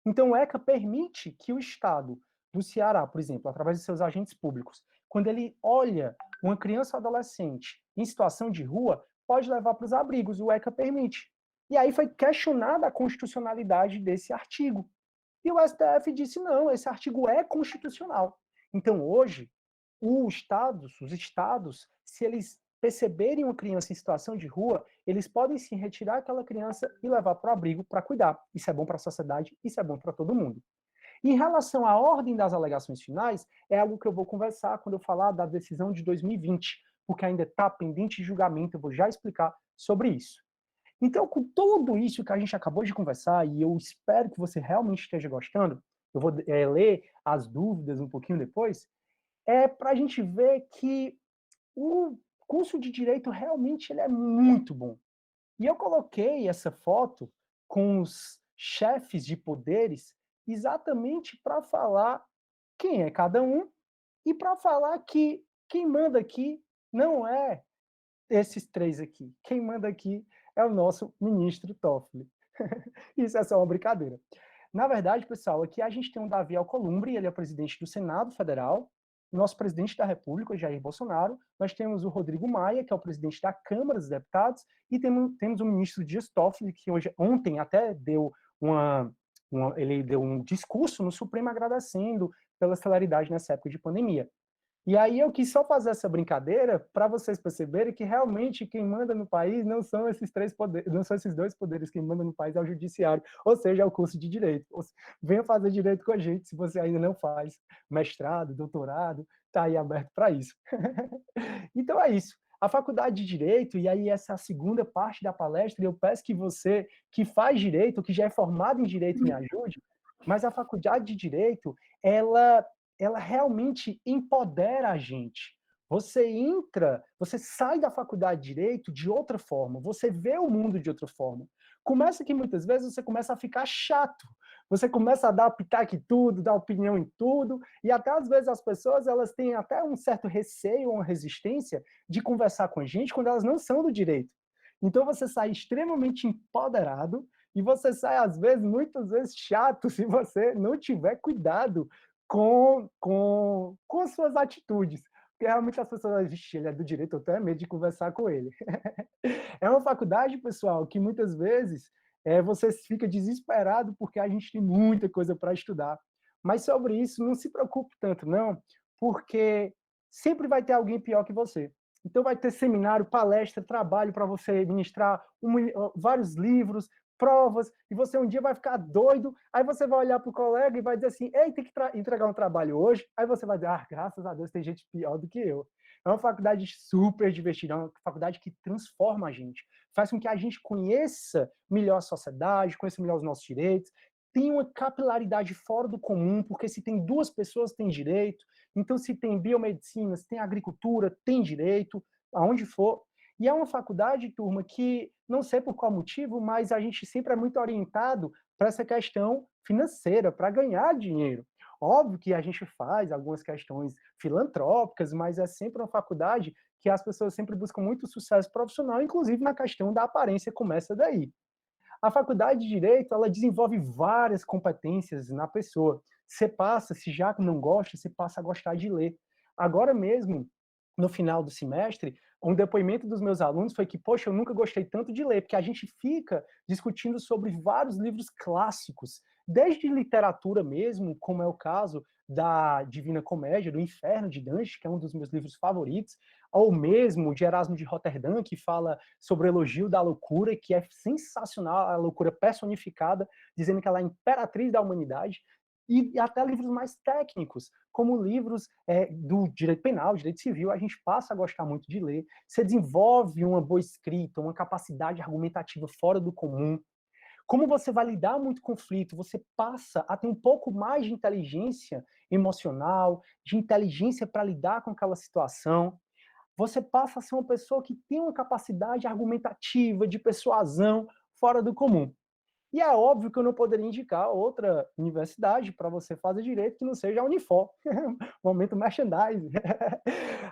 Então, o ECA permite que o Estado do Ceará, por exemplo, através de seus agentes públicos, quando ele olha uma criança ou adolescente em situação de rua, pode levar para os abrigos, o ECA permite. E aí foi questionada a constitucionalidade desse artigo. E o STF disse, não, esse artigo é constitucional. Então, hoje, os estados, se eles perceberem uma criança em situação de rua, eles podem sim retirar aquela criança e levar para o abrigo para cuidar. Isso é bom para a sociedade, isso é bom para todo mundo. Em relação à ordem das alegações finais, é algo que eu vou conversar quando eu falar da decisão de 2020, porque ainda está pendente de julgamento, eu vou já explicar sobre isso. Então, com tudo isso que a gente acabou de conversar, e eu espero que você realmente esteja gostando, eu vou ler as dúvidas um pouquinho depois, para a gente ver que o curso de Direito realmente ele é muito bom. E eu coloquei essa foto com os chefes de poderes exatamente para falar quem é cada um e para falar que quem manda aqui não é esses três aqui. Quem manda aqui é o nosso ministro Toffoli. Isso é só uma brincadeira. Na verdade, pessoal, aqui a gente tem o Davi Alcolumbre, ele é o presidente do Senado Federal, nosso presidente da República, Jair Bolsonaro, nós temos o Rodrigo Maia, que é o presidente da Câmara dos Deputados, e temos o ministro Dias Toffoli, que ontem até deu ele deu um discurso no Supremo agradecendo pela celeridade nessa época de pandemia. E aí eu quis só fazer essa brincadeira para vocês perceberem que realmente quem manda no país não são esses três poderes, não são esses dois poderes, quem manda no país é o judiciário, ou seja, é o curso de direito. Venha fazer direito com a gente, se você ainda não faz mestrado, doutorado, está aí aberto para isso. Então é isso. A faculdade de Direito, e aí essa é a segunda parte da palestra, e eu peço que você que faz Direito, que já é formado em Direito, me ajude, mas a faculdade de Direito, ela realmente empodera a gente. Você sai da faculdade de Direito de outra forma, você vê o mundo de outra forma. Começa que muitas vezes você começa a ficar chato, você começa a dar pitaco em tudo, dar opinião em tudo, e até às vezes as pessoas elas têm até um certo receio, uma resistência de conversar com a gente quando elas não são do direito. Então você sai extremamente empoderado e você sai, às vezes, muitas vezes chato se você não tiver cuidado com as suas atitudes. Porque realmente as pessoas, vixe, ele é do direito, eu tenho medo de conversar com ele. É uma faculdade, pessoal, que muitas vezes você fica desesperado porque a gente tem muita coisa para estudar. Mas sobre isso, não se preocupe tanto, não, porque sempre vai ter alguém pior que você. Então vai ter seminário, palestra, trabalho para você ministrar vários livros, provas, e você um dia vai ficar doido, aí você vai olhar para o colega e vai dizer assim, ei, tem que entregar um trabalho hoje, aí você vai dizer, ah, graças a Deus tem gente pior do que eu. É uma faculdade super divertida, é uma faculdade que transforma a gente, faz com que a gente conheça melhor a sociedade, conheça melhor os nossos direitos, tem uma capilaridade fora do comum, porque se tem duas pessoas, tem direito, então se tem biomedicina, se tem agricultura, tem direito, aonde for. E é uma faculdade, turma, que não sei por qual motivo, mas a gente sempre é muito orientado para essa questão financeira, para ganhar dinheiro. Óbvio que a gente faz algumas questões filantrópicas, mas é sempre uma faculdade que as pessoas sempre buscam muito sucesso profissional, inclusive na questão da aparência começa daí. A faculdade de Direito, ela desenvolve várias competências na pessoa. Você passa, se já não gosta, você passa a gostar de ler. Agora mesmo, no final do semestre, um depoimento dos meus alunos foi que, poxa, eu nunca gostei tanto de ler, porque a gente fica discutindo sobre vários livros clássicos, desde literatura mesmo, como é o caso da Divina Comédia, do Inferno de Dante, que é um dos meus livros favoritos, ou mesmo de Erasmo de Roterdã, que fala sobre o elogio da loucura, que é sensacional, a loucura personificada, dizendo que ela é a imperatriz da humanidade, e até livros mais técnicos, como livros do direito penal, direito civil, a gente passa a gostar muito de ler. Você desenvolve uma boa escrita, uma capacidade argumentativa fora do comum. Como você vai lidar muito com conflito, você passa a ter um pouco mais de inteligência emocional, de inteligência para lidar com aquela situação. Você passa a ser uma pessoa que tem uma capacidade argumentativa, de persuasão fora do comum. E é óbvio que eu não poderia indicar outra universidade para você fazer direito que não seja a Unifor. Momento merchandising.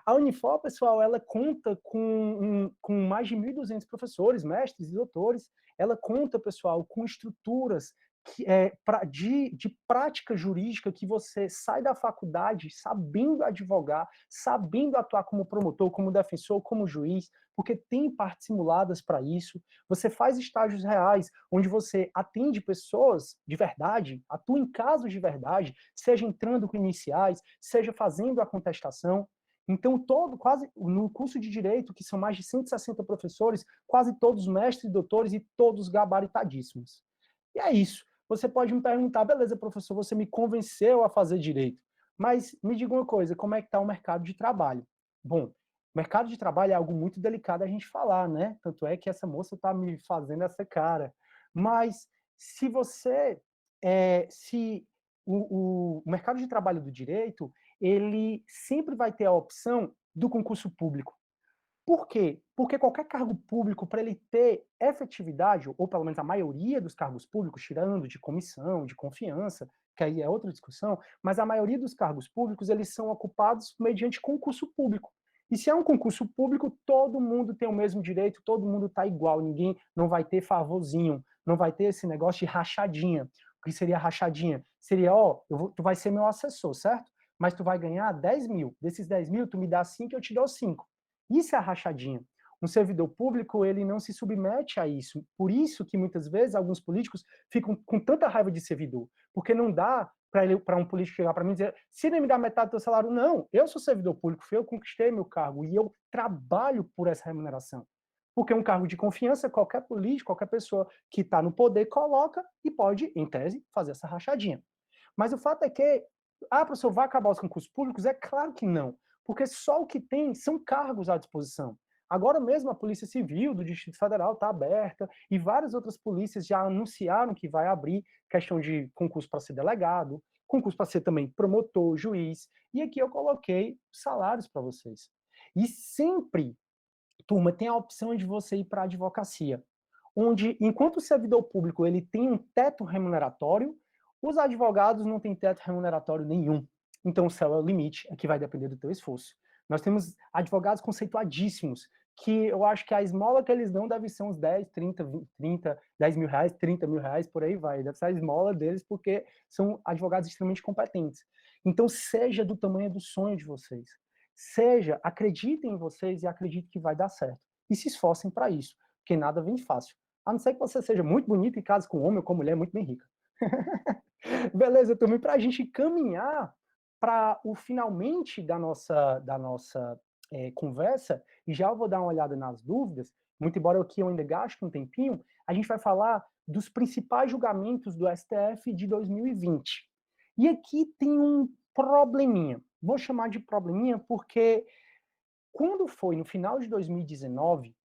A Unifor, pessoal, ela conta com mais de 1.200 professores, mestres e doutores. Ela conta, pessoal, com estruturas de prática jurídica que você sai da faculdade sabendo advogar, sabendo atuar como promotor, como defensor, como juiz, porque tem partes simuladas para isso. Você faz estágios reais, onde você atende pessoas de verdade, atua em casos de verdade, seja entrando com iniciais, seja fazendo a contestação. Então, quase no curso de Direito, que são mais de 160 professores, quase todos mestres e doutores e todos gabaritadíssimos. E é isso. Você pode me perguntar, beleza, professor, você me convenceu a fazer Direito, mas me diga uma coisa, como é que está o mercado de trabalho? Bom, o mercado de trabalho é algo muito delicado a gente falar, né? Tanto é que essa moça está me fazendo essa cara. Mas se você, se o mercado de trabalho do direito, ele sempre vai ter a opção do concurso público. Por quê? Porque qualquer cargo público, para ele ter efetividade, ou pelo menos a maioria dos cargos públicos, tirando de comissão, de confiança, que aí é outra discussão, mas a maioria dos cargos públicos, eles são ocupados mediante concurso público. E se é um concurso público, todo mundo tem o mesmo direito, todo mundo está igual, ninguém não vai ter favorzinho, não vai ter esse negócio de rachadinha. O que seria rachadinha? Seria, ó, tu vai ser meu assessor, certo? Mas tu vai ganhar 10 mil. Desses 10 mil, tu me dá 5, eu te dou 5. Isso é a rachadinha. Um servidor público, ele não se submete a isso. Por isso que, muitas vezes, alguns políticos ficam com tanta raiva de servidor. Porque não dá para um político chegar para mim e dizer, se ele me dá metade do teu salário, não, eu sou servidor público, eu conquistei meu cargo e eu trabalho por essa remuneração. Porque um cargo de confiança, qualquer político, qualquer pessoa que está no poder coloca e pode, em tese, fazer essa rachadinha. Mas o fato é que, professor, vai acabar os concursos públicos? É claro que não, porque só o que tem são cargos à disposição. Agora mesmo a Polícia Civil do Distrito Federal está aberta e várias outras polícias já anunciaram que vai abrir questão de concurso para ser delegado, concurso para ser também promotor, juiz, e aqui eu coloquei salários para vocês. E sempre, turma, tem a opção de você ir para a advocacia. onde, enquanto o servidor público ele tem um teto remuneratório, os advogados não têm teto remuneratório nenhum. Então, o céu é o limite, é que vai depender do teu esforço. Nós temos advogados conceituadíssimos, que eu acho que a esmola que eles dão deve ser uns 10, 30, 20, 30, 10 mil reais, 30 mil reais, por aí vai. Deve ser a esmola deles, porque são advogados extremamente competentes. Então, seja do tamanho do sonho de vocês. Seja, acreditem em vocês e acreditem que vai dar certo. E se esforcem para isso, porque nada vem fácil. A não ser que você seja muito bonito e case com um homem ou com uma mulher muito bem rica. Beleza, também para a gente caminhar para o finalmente da nossa conversa, e já eu vou dar uma olhada nas dúvidas, muito embora aqui eu ainda gaste um tempinho, a gente vai falar dos principais julgamentos do STF de 2020. E aqui tem um probleminha. Vou chamar de probleminha porque quando foi no final de 2019,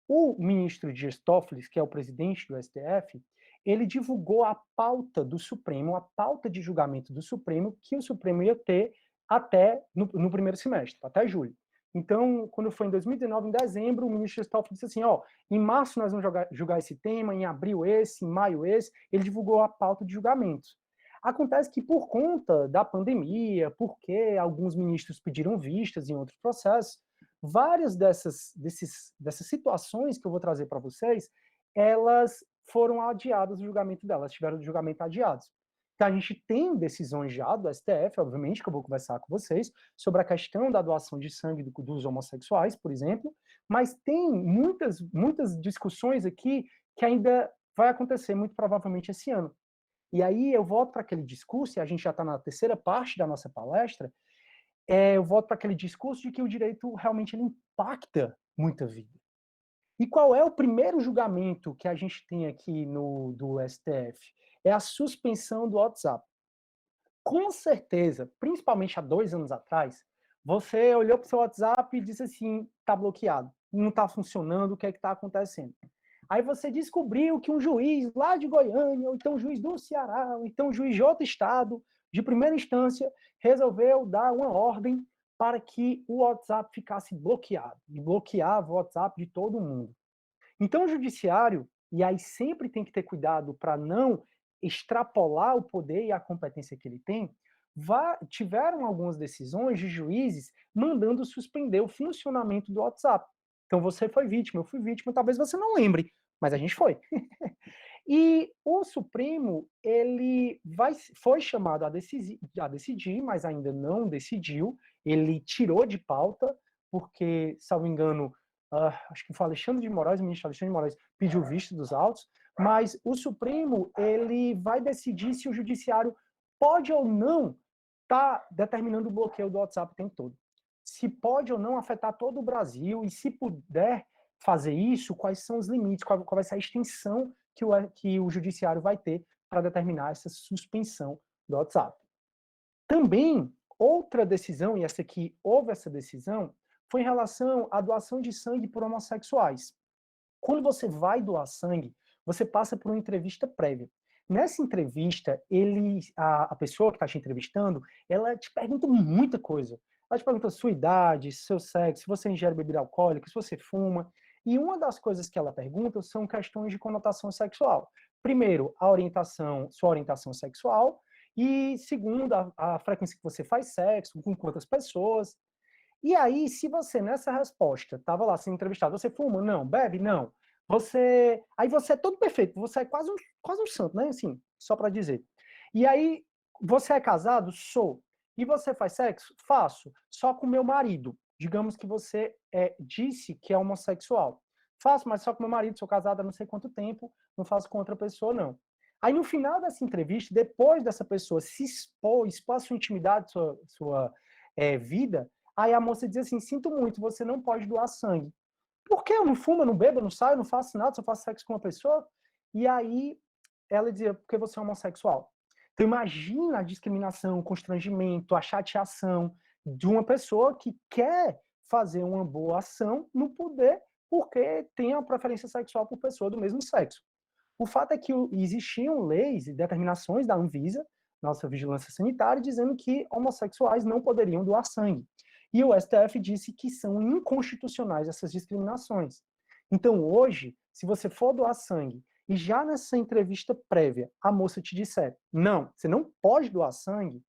o ministro Dias Toffoli, que é o presidente do STF, ele divulgou a pauta do Supremo, a pauta de julgamento do Supremo, que o Supremo ia ter até no primeiro semestre, até julho. Então, quando foi em 2019, em dezembro, o ministro Dias Toffoli disse assim, ó, em março nós vamos julgar esse tema, em abril esse, em maio esse, ele divulgou a pauta de julgamentos. Acontece que por conta da pandemia, porque alguns ministros pediram vistas em outros processos, várias dessas situações que eu vou trazer para vocês, elas foram adiadas, o julgamento delas, tiveram o julgamento adiados. Então, a gente tem decisões já do STF, obviamente, que eu vou conversar com vocês, sobre a questão da doação de sangue dos homossexuais, por exemplo, mas tem muitas discussões aqui que ainda vai acontecer, muito provavelmente, esse ano. E aí eu volto para aquele discurso, e a gente já está na terceira parte da nossa palestra, eu volto para aquele discurso de que o direito realmente ele impacta muita vida. E qual é o primeiro julgamento que a gente tem aqui do STF? É a suspensão do WhatsApp. Com certeza, principalmente há 2 anos atrás, você olhou para o seu WhatsApp e disse assim, está bloqueado, não está funcionando, o que é que está acontecendo? Aí você descobriu que um juiz lá de Goiânia, ou então um juiz do Ceará, ou então um juiz de outro estado, de primeira instância, resolveu dar uma ordem para que o WhatsApp ficasse bloqueado, e bloqueava o WhatsApp de todo mundo. Então, o judiciário, e aí sempre tem que ter cuidado para não extrapolar o poder e a competência que ele tem, tiveram algumas decisões de juízes mandando suspender o funcionamento do WhatsApp. Então, você foi vítima, eu fui vítima, talvez você não lembre, mas a gente foi. E o Supremo, foi chamado a decidir, mas ainda não decidiu. Ele tirou de pauta, porque, salvo engano, acho que foi Alexandre de Moraes, o ministro Alexandre de Moraes, pediu vista dos autos, mas o Supremo ele vai decidir se o judiciário pode ou não estar determinando o bloqueio do WhatsApp o tempo todo. Se pode ou não afetar todo o Brasil, e se puder fazer isso, quais são os limites, qual vai ser a extensão que o judiciário vai ter para determinar essa suspensão do WhatsApp. Também, outra decisão, e essa aqui houve essa decisão, foi em relação à doação de sangue por homossexuais. Quando você vai doar sangue, você passa por uma entrevista prévia. Nessa entrevista, a pessoa que está te entrevistando, ela te pergunta muita coisa. Ela te pergunta sua idade, seu sexo, se você ingere bebida alcoólica, se você fuma. E uma das coisas que ela pergunta são questões de conotação sexual. Primeiro, sua orientação sexual, e segundo, a frequência que você faz sexo, com quantas pessoas. E aí, se você nessa resposta estava lá sendo entrevistado, você fuma? Não. Bebe? Não. Aí você é todo perfeito, você é quase um santo, né? Assim, só para dizer. E aí, você é casado? Sou. E você faz sexo? Faço. Só com meu marido. Digamos que você disse que é homossexual. Faço, mas só com meu marido, sou casado há não sei quanto tempo, não faço com outra pessoa, não. Aí, no final dessa entrevista, depois dessa pessoa se expor a sua intimidade, sua vida, aí a moça diz assim, sinto muito, você não pode doar sangue. Por quê? Eu não fumo, eu não bebo, eu não saio, eu não faço nada, só faço sexo com uma pessoa? E aí ela dizia, porque você é homossexual. Então imagina a discriminação, o constrangimento, a chateação de uma pessoa que quer fazer uma boa ação no poder porque tem a preferência sexual por pessoa do mesmo sexo. O fato é que existiam leis e determinações da Anvisa, nossa vigilância sanitária, dizendo que homossexuais não poderiam doar sangue. E o STF disse que são inconstitucionais essas discriminações. Então, hoje, se você for doar sangue e já nessa entrevista prévia a moça te disser, não, você não pode doar sangue,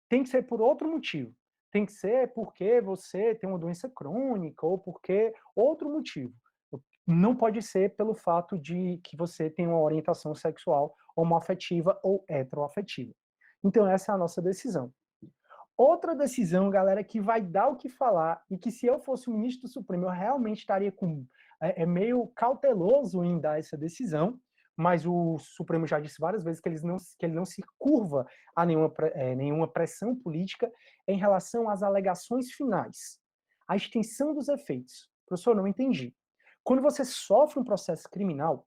tem que ser por outro motivo. Tem que ser porque você tem uma doença crônica ou porque outro motivo. Não pode ser pelo fato de que você tem uma orientação sexual homoafetiva ou heteroafetiva. Então, essa é a nossa decisão. Outra decisão, galera, que vai dar o que falar e que se eu fosse o ministro do Supremo, eu realmente estaria meio cauteloso em dar essa decisão, mas o Supremo já disse várias vezes que ele não se curva a nenhuma pressão política em relação às alegações finais, a extensão dos efeitos. Professor, não entendi. Quando você sofre um processo criminal,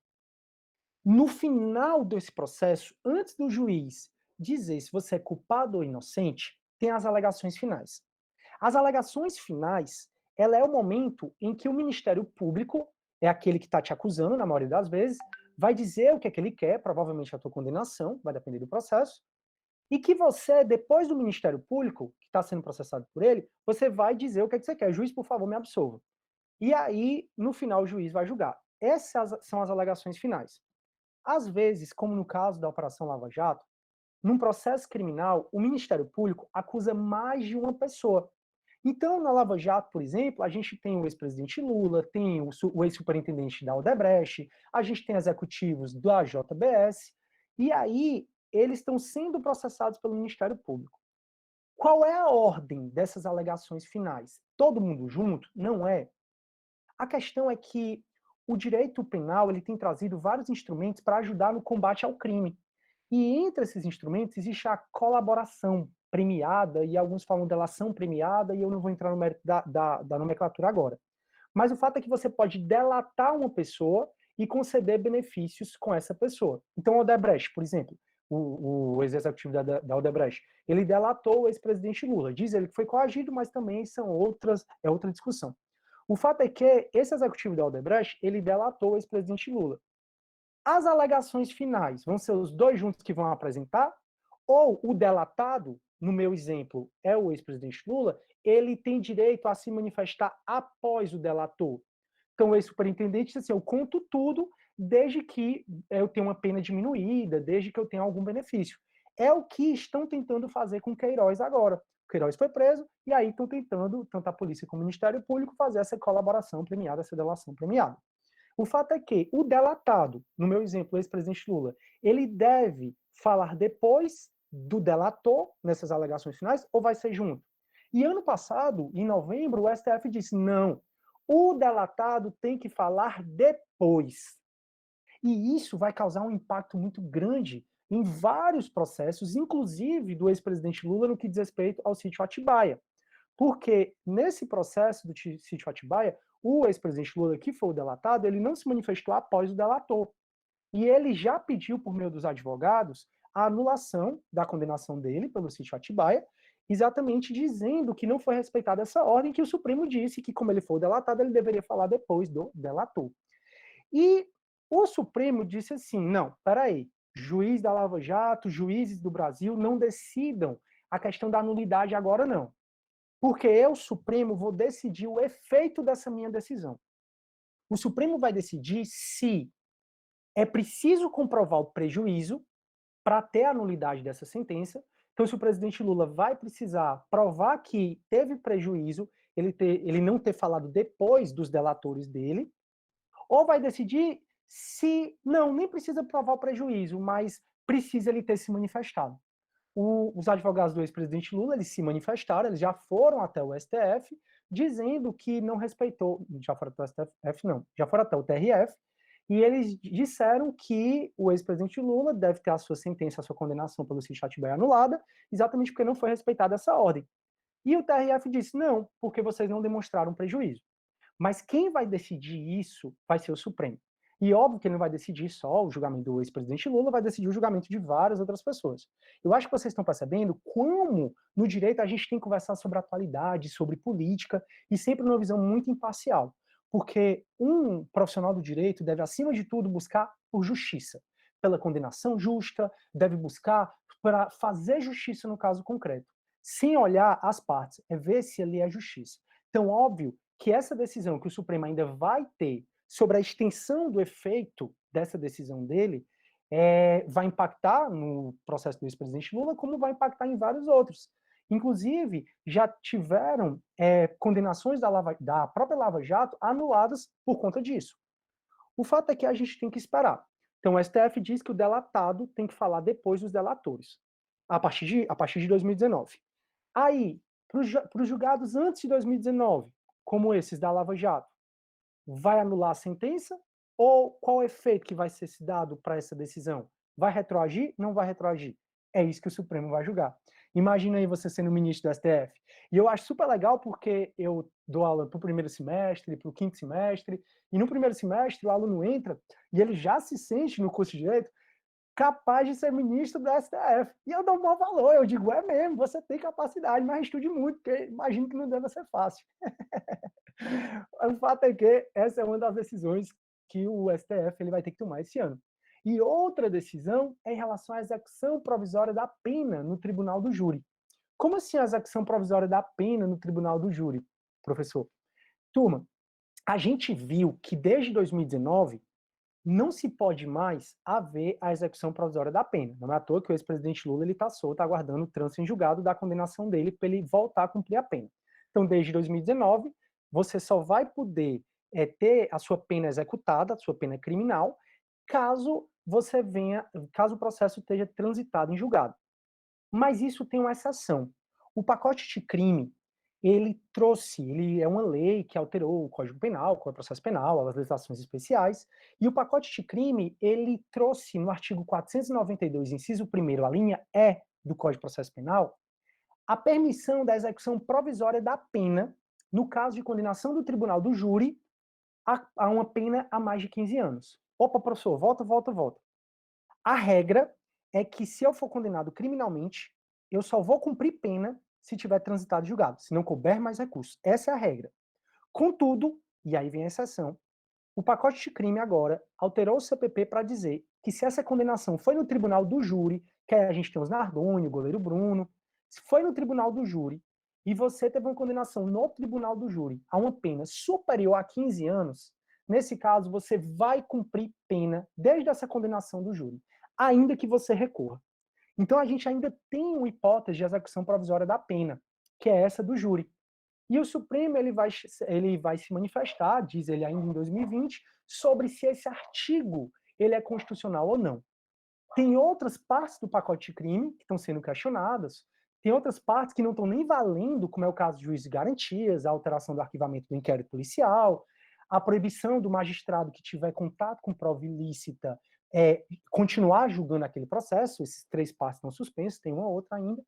no final desse processo, antes do juiz dizer se você é culpado ou inocente, tem as alegações finais. As alegações finais, ela é o momento em que o Ministério Público, é aquele que está te acusando, na maioria das vezes, vai dizer o que é que ele quer, provavelmente a tua condenação, vai depender do processo, e que você, depois do Ministério Público, que está sendo processado por ele, você vai dizer o que é que você quer. Juiz, por favor, me absolva. E aí, no final, o juiz vai julgar. Essas são as alegações finais. Às vezes, como no caso da Operação Lava Jato, num processo criminal, o Ministério Público acusa mais de uma pessoa. Então, na Lava Jato, por exemplo, a gente tem o ex-presidente Lula, tem o ex-superintendente da Odebrecht, a gente tem executivos da JBS, e aí eles estão sendo processados pelo Ministério Público. Qual é a ordem dessas alegações finais? Todo mundo junto? Não é. A questão é que o direito penal ele tem trazido vários instrumentos para ajudar no combate ao crime. E entre esses instrumentos existe a colaboração premiada, e alguns falam delação premiada, e eu não vou entrar no mérito da nomenclatura agora. Mas o fato é que você pode delatar uma pessoa e conceder benefícios com essa pessoa. Então, o Odebrecht, por exemplo, o ex-executivo da Odebrecht, ele delatou o ex-presidente Lula. Diz ele que foi coagido, mas também é outra discussão. O fato é que esse executivo da Odebrecht, ele delatou o ex-presidente Lula. As alegações finais vão ser os dois juntos que vão apresentar, ou o delatado, no meu exemplo, é o ex-presidente Lula, ele tem direito a se manifestar após o delator. Então, o ex-superintendente diz assim, eu conto tudo desde que eu tenha uma pena diminuída, desde que eu tenha algum benefício. É o que estão tentando fazer com Queiroz agora. O Queiroz foi preso, e aí estão tentando, tanto a polícia como o Ministério Público, fazer essa colaboração premiada, essa delação premiada. O fato é que o delatado, no meu exemplo, o ex-presidente Lula, ele deve falar depois do delator, nessas alegações finais, ou vai ser junto? E ano passado, em novembro, o STF disse, não, o delatado tem que falar depois. E isso vai causar um impacto muito grande em vários processos, inclusive do ex-presidente Lula no que diz respeito ao sítio Atibaia. Porque nesse processo do sítio Atibaia, o ex-presidente Lula, que foi o delatado, ele não se manifestou após o delator. E ele já pediu, por meio dos advogados, a anulação da condenação dele pelo sítio Atibaia, exatamente dizendo que não foi respeitada essa ordem, que o Supremo disse que, como ele foi o delatado, ele deveria falar depois do delator. E o Supremo disse assim, não, peraí, juiz da Lava Jato, juízes do Brasil, não decidam a questão da nulidade agora não. Porque eu, Supremo, vou decidir o efeito dessa minha decisão. O Supremo vai decidir se é preciso comprovar o prejuízo para ter a nulidade dessa sentença. Então, se o presidente Lula vai precisar provar que teve prejuízo, ele não ter falado depois dos delatores dele, ou vai decidir se, não, nem precisa provar o prejuízo, mas precisa ele ter se manifestado. Os advogados do ex-presidente Lula, eles se manifestaram, eles já foram até o STF, dizendo que não respeitou, já foram até o STF não, já foram até o TRF, e eles disseram que o ex-presidente Lula deve ter a sua sentença, a sua condenação pelo sítio Atibaia anulada, exatamente porque não foi respeitada essa ordem. E o TRF disse, não, porque vocês não demonstraram prejuízo. Mas quem vai decidir isso vai ser o Supremo. E óbvio que ele não vai decidir só o julgamento do ex-presidente Lula, vai decidir o julgamento de várias outras pessoas. Eu acho que vocês estão percebendo como no direito a gente tem que conversar sobre atualidade, sobre política, e sempre numa visão muito imparcial. Porque um profissional do direito deve, acima de tudo, buscar por justiça, pela condenação justa, deve buscar para fazer justiça no caso concreto, sem olhar as partes, é ver se ali é justiça. Então, óbvio que essa decisão que o Supremo ainda vai ter sobre a extensão do efeito dessa decisão dele, vai impactar no processo do ex-presidente Lula, como vai impactar em vários outros. Inclusive, já tiveram condenações da própria Lava Jato anuladas por conta disso. O fato é que a gente tem que esperar. Então, o STF diz que o delatado tem que falar depois dos delatores, a partir de 2019. Aí, para os julgados antes de 2019, como esses da Lava Jato, vai anular a sentença? Ou qual o efeito que vai ser se dado para essa decisão? Vai retroagir? Não vai retroagir? É isso que o Supremo vai julgar. Imagina aí você sendo ministro do STF. E eu acho super legal porque eu dou aula para o primeiro semestre, para o quinto semestre, e no primeiro semestre o aluno entra e ele já se sente no curso de Direito capaz de ser ministro do STF. E eu dou um bom valor, eu digo, é mesmo, você tem capacidade, mas estude muito, porque imagino que não deve ser fácil. O fato é que essa é uma das decisões que o STF ele vai ter que tomar esse ano. E outra decisão é em relação à execução provisória da pena no tribunal do júri. Como assim a execução provisória da pena no tribunal do júri, professor? Turma, a gente viu que desde 2019 não se pode mais haver a execução provisória da pena. Não é à toa que o ex-presidente Lula está solto, aguardando o trânsito em julgado da condenação dele para ele voltar a cumprir a pena. Então, desde 2019, você só vai poder ter a sua pena executada, a sua pena criminal, caso o processo esteja transitado em julgado. Mas isso tem uma exceção. O pacote de crime, ele é uma lei que alterou o Código Penal, o Código de Processo Penal, as legislações especiais, e o pacote de crime, ele trouxe no artigo 492, inciso 1º, a linha E do Código de Processo Penal, a permissão da execução provisória da pena, no caso de condenação do tribunal do júri, a uma pena a mais de 15 anos. Opa, professor, volta. A regra é que se eu for condenado criminalmente, eu só vou cumprir pena se tiver transitado e julgado, se não couber mais recursos. Essa é a regra. Contudo, e aí vem a exceção, o pacote de crime agora alterou o CPP para dizer que se essa condenação foi no tribunal do júri, que a gente tem os Nardoni, o goleiro Bruno, se foi no tribunal do júri e você teve uma condenação no tribunal do júri a uma pena superior a 15 anos, nesse caso você vai cumprir pena desde essa condenação do júri, ainda que você recorra. Então a gente ainda tem uma hipótese de execução provisória da pena, que é essa do júri. E o Supremo ele vai se manifestar, diz ele ainda em 2020, sobre se esse artigo ele é constitucional ou não. Tem outras partes do pacote de crime que estão sendo questionadas, tem outras partes que não estão nem valendo, como é o caso de juízo de garantias, a alteração do arquivamento do inquérito policial, a proibição do magistrado que tiver contato com prova ilícita continuar julgando aquele processo. Esses 3 partes estão suspensos, tem uma outra ainda,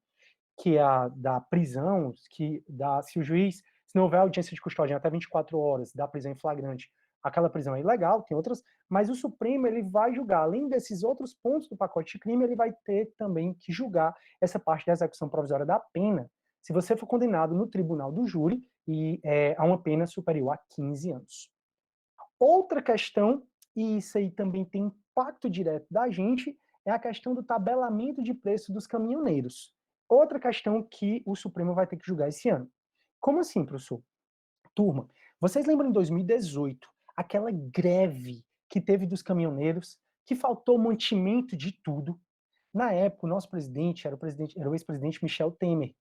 que é a da prisão, se o juiz, se não houver audiência de custódia em até 24 horas da prisão em flagrante, aquela prisão é ilegal, tem outras, mas o Supremo ele vai julgar, além desses outros pontos do pacote de crime, ele vai ter também que julgar essa parte da execução provisória da pena, se você for condenado no tribunal do júri e a uma pena superior a 15 anos. Outra questão, e isso aí também tem impacto direto da gente, é a questão do tabelamento de preço dos caminhoneiros. Outra questão que o Supremo vai ter que julgar esse ano. Como assim, professor? Turma, vocês lembram em 2018, aquela greve que teve dos caminhoneiros, que faltou mantimento de tudo? Na época, o nosso presidente era o ex-presidente Michel Temer.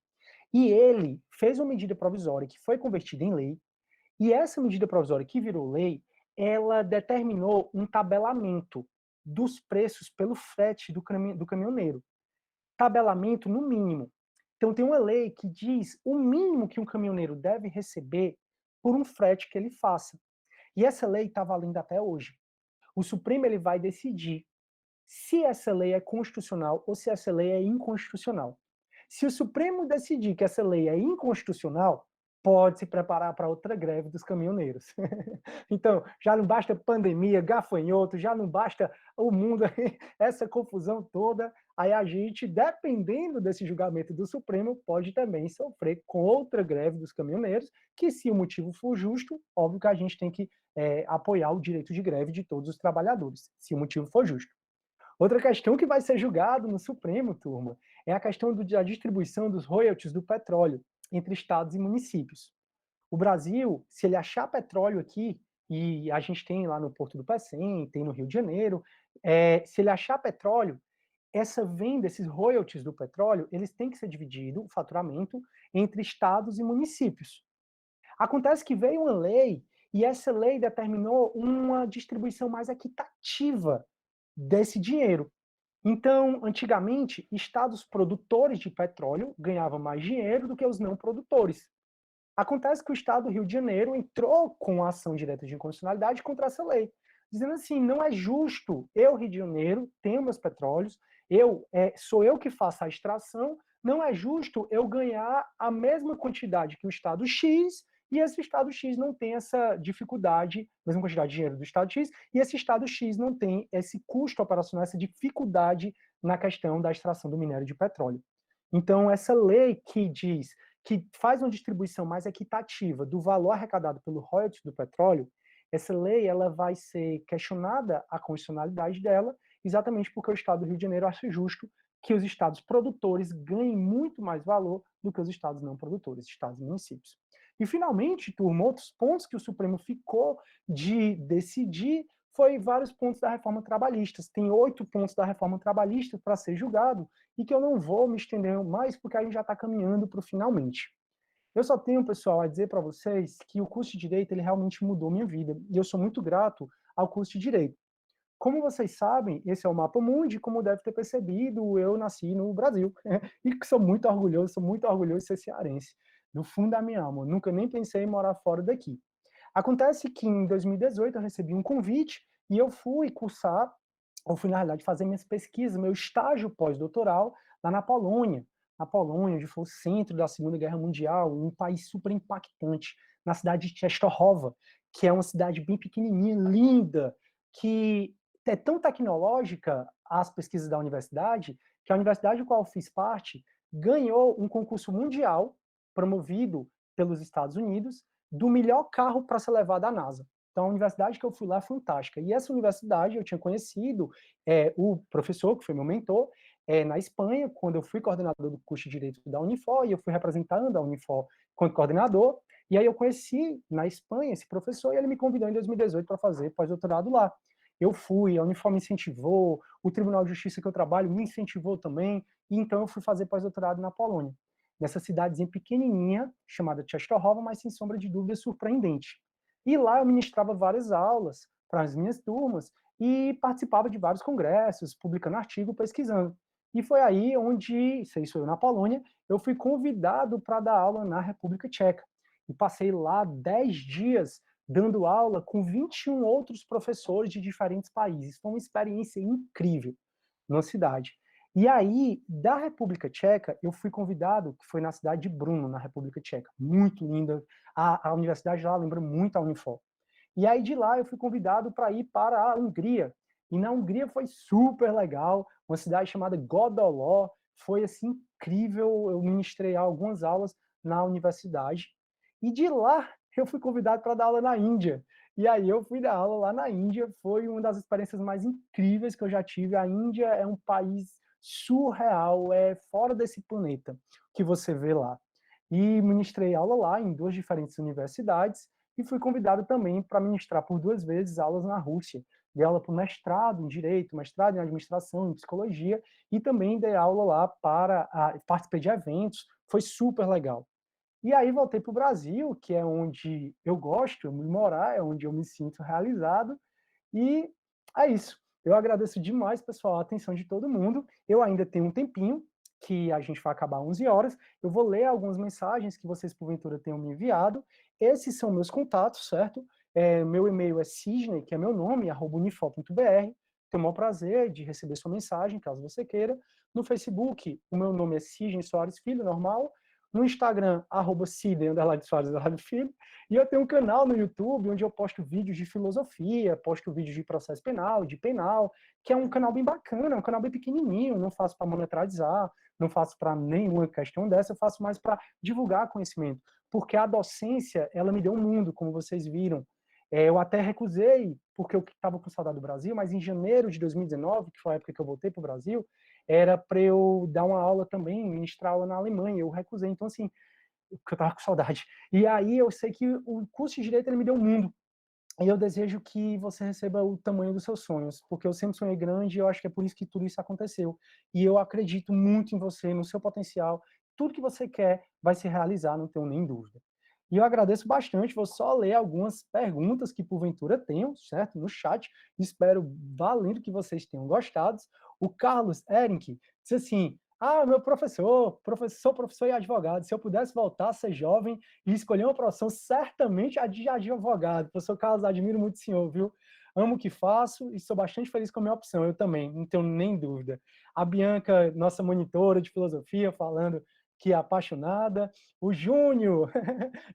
E ele fez uma medida provisória que foi convertida em lei, e essa medida provisória que virou lei, ela determinou um tabelamento dos preços pelo frete do caminhoneiro. Tabelamento no mínimo. Então tem uma lei que diz o mínimo que um caminhoneiro deve receber por um frete que ele faça. E essa lei está valendo até hoje. O Supremo ele vai decidir se essa lei é constitucional ou se essa lei é inconstitucional. Se o Supremo decidir que essa lei é inconstitucional, pode se preparar para outra greve dos caminhoneiros. Então, já não basta pandemia, gafanhoto, já não basta o mundo, essa confusão toda, aí a gente, dependendo desse julgamento do Supremo, pode também sofrer com outra greve dos caminhoneiros, que se o motivo for justo, óbvio que a gente tem que apoiar o direito de greve de todos os trabalhadores, se o motivo for justo. Outra questão que vai ser julgado no Supremo, turma, é a questão da distribuição dos royalties do petróleo entre estados e municípios. O Brasil, se ele achar petróleo aqui, e a gente tem lá no Porto do Pecém, tem no Rio de Janeiro, se ele achar petróleo, essa venda, esses royalties do petróleo, eles têm que ser divididos, o faturamento, entre estados e municípios. Acontece que veio uma lei, e essa lei determinou uma distribuição mais equitativa desse dinheiro. Então, antigamente, estados produtores de petróleo ganhavam mais dinheiro do que os não produtores. Acontece que o estado do Rio de Janeiro entrou com a ação direta de inconstitucionalidade contra essa lei, dizendo assim, não é justo, eu, Rio de Janeiro, tenho meus petróleos, sou eu que faço a extração, não é justo eu ganhar a mesma quantidade que o estado X, e esse estado X não tem essa dificuldade, mesma quantidade de dinheiro do estado X, e esse estado X não tem esse custo operacional, essa dificuldade na questão da extração do minério de petróleo. Então, essa lei que faz uma distribuição mais equitativa do valor arrecadado pelo royalties do petróleo, essa lei ela vai ser questionada a constitucionalidade dela, exatamente porque o Estado do Rio de Janeiro acha justo que os estados produtores ganhem muito mais valor do que os estados não produtores, estados e municípios. E, finalmente, turma, outros pontos que o Supremo ficou de decidir foi vários pontos da reforma trabalhista. Tem 8 pontos da reforma trabalhista para ser julgado, e que eu não vou me estender mais, porque a gente já está caminhando para o finalmente. Eu só tenho, pessoal, a dizer para vocês que o curso de Direito ele realmente mudou minha vida, e eu sou muito grato ao curso de Direito. Como vocês sabem, esse é o Mapa Mundi, como deve ter percebido, eu nasci no Brasil, e sou muito orgulhoso de ser cearense, do fundo da minha alma, nunca nem pensei em morar fora daqui. Acontece que em 2018 eu recebi um convite, e eu fui cursar eu fui, na realidade, fazer minhas pesquisas, meu estágio pós-doutoral lá na Polônia, onde foi o centro da Segunda Guerra Mundial, um país super impactante, na cidade de Częstochowa, que é uma cidade bem pequenininha, linda, que é tão tecnológica as pesquisas da universidade, que a universidade do qual eu fiz parte ganhou um concurso mundial promovido pelos Estados Unidos do melhor carro para ser levado à NASA. Então, a universidade que eu fui lá é fantástica. E essa universidade eu tinha conhecido o professor, que foi meu mentor, na Espanha, quando eu fui coordenador do curso de Direito da Unifor, e eu fui representando a Unifor quanto coordenador. E aí eu conheci na Espanha esse professor, e ele me convidou em 2018 para fazer pós-doutorado lá. Eu fui, a Unifor me incentivou, o Tribunal de Justiça que eu trabalho me incentivou também, e então eu fui fazer pós-doutorado na Polônia, nessa cidadezinha pequenininha, chamada Częstochowa, mas sem sombra de dúvida surpreendente. E lá eu ministrava várias aulas para as minhas turmas e participava de vários congressos, publicando artigo, pesquisando. E foi aí onde, isso eu na Polônia, eu fui convidado para dar aula na República Tcheca. E passei lá 10 dias dando aula com 21 outros professores de diferentes países. Foi uma experiência incrível na cidade. E aí, da República Tcheca, eu fui convidado, que foi na cidade de Brno, na República Tcheca. Muito linda. A universidade lá lembra muito a Unifor. E aí, de lá, eu fui convidado para ir para a Hungria. E na Hungria foi super legal. Uma cidade chamada Godoló. Foi, assim, incrível. Eu ministrei algumas aulas na universidade. E de lá, eu fui convidado para dar aula na Índia. E aí eu fui dar aula lá na Índia, foi uma das experiências mais incríveis que eu já tive. A Índia é um país surreal, é fora desse planeta que você vê lá. E ministrei aula lá em 2 diferentes universidades e fui convidado também para ministrar por 2 vezes aulas na Rússia. Dei aula para o mestrado em Direito, mestrado em Administração, em Psicologia, e também dei aula lá participei de eventos, foi super legal. E aí voltei para o Brasil, que é onde eu gosto de morar, é onde eu me sinto realizado, e é isso. Eu agradeço demais, pessoal, a atenção de todo mundo. Eu ainda tenho um tempinho, que a gente vai acabar 11 horas. Eu vou ler algumas mensagens que vocês, porventura, tenham me enviado. Esses são meus contatos, certo? Meu e-mail é cisne, que é meu nome, @unifor.br. Tenho o maior prazer de receber sua mensagem, caso você queira. No Facebook, o meu nome é Cisne Soares Filho, normal. No Instagram, @Cidne_Soares_Filho. E eu tenho um canal no YouTube onde eu posto vídeos de filosofia, posto vídeos de processo penal, de penal, que é um canal bem bacana, é um canal bem pequenininho, não faço para monetizar, não faço para nenhuma questão dessa, eu faço mais para divulgar conhecimento, porque a docência, ela me deu um mundo, como vocês viram. Eu até recusei, porque eu estava com saudade do Brasil, mas em janeiro de 2019, que foi a época que eu voltei para o Brasil, era para eu dar uma aula também, ministrar aula na Alemanha, eu recusei. Então, assim, porque eu estava com saudade. E aí eu sei que o curso de Direito ele me deu um mundo. E eu desejo que você receba o tamanho dos seus sonhos, porque eu sempre sonhei grande e eu acho que é por isso que tudo isso aconteceu. E eu acredito muito em você, no seu potencial. Tudo que você quer vai se realizar, não tenho nem dúvida. E eu agradeço bastante, vou só ler algumas perguntas que porventura tenham, certo? No chat. Espero valendo que vocês tenham gostado. O Carlos Ehrenck disse assim: ah, meu professor e advogado, se eu pudesse voltar a ser jovem e escolher uma profissão, certamente a de advogado. Professor Carlos, admiro muito o senhor, viu? Amo o que faço e sou bastante feliz com a minha opção. Eu também, não tenho nem dúvida. A Bianca, nossa monitora de filosofia, falando que é apaixonada. O Júnior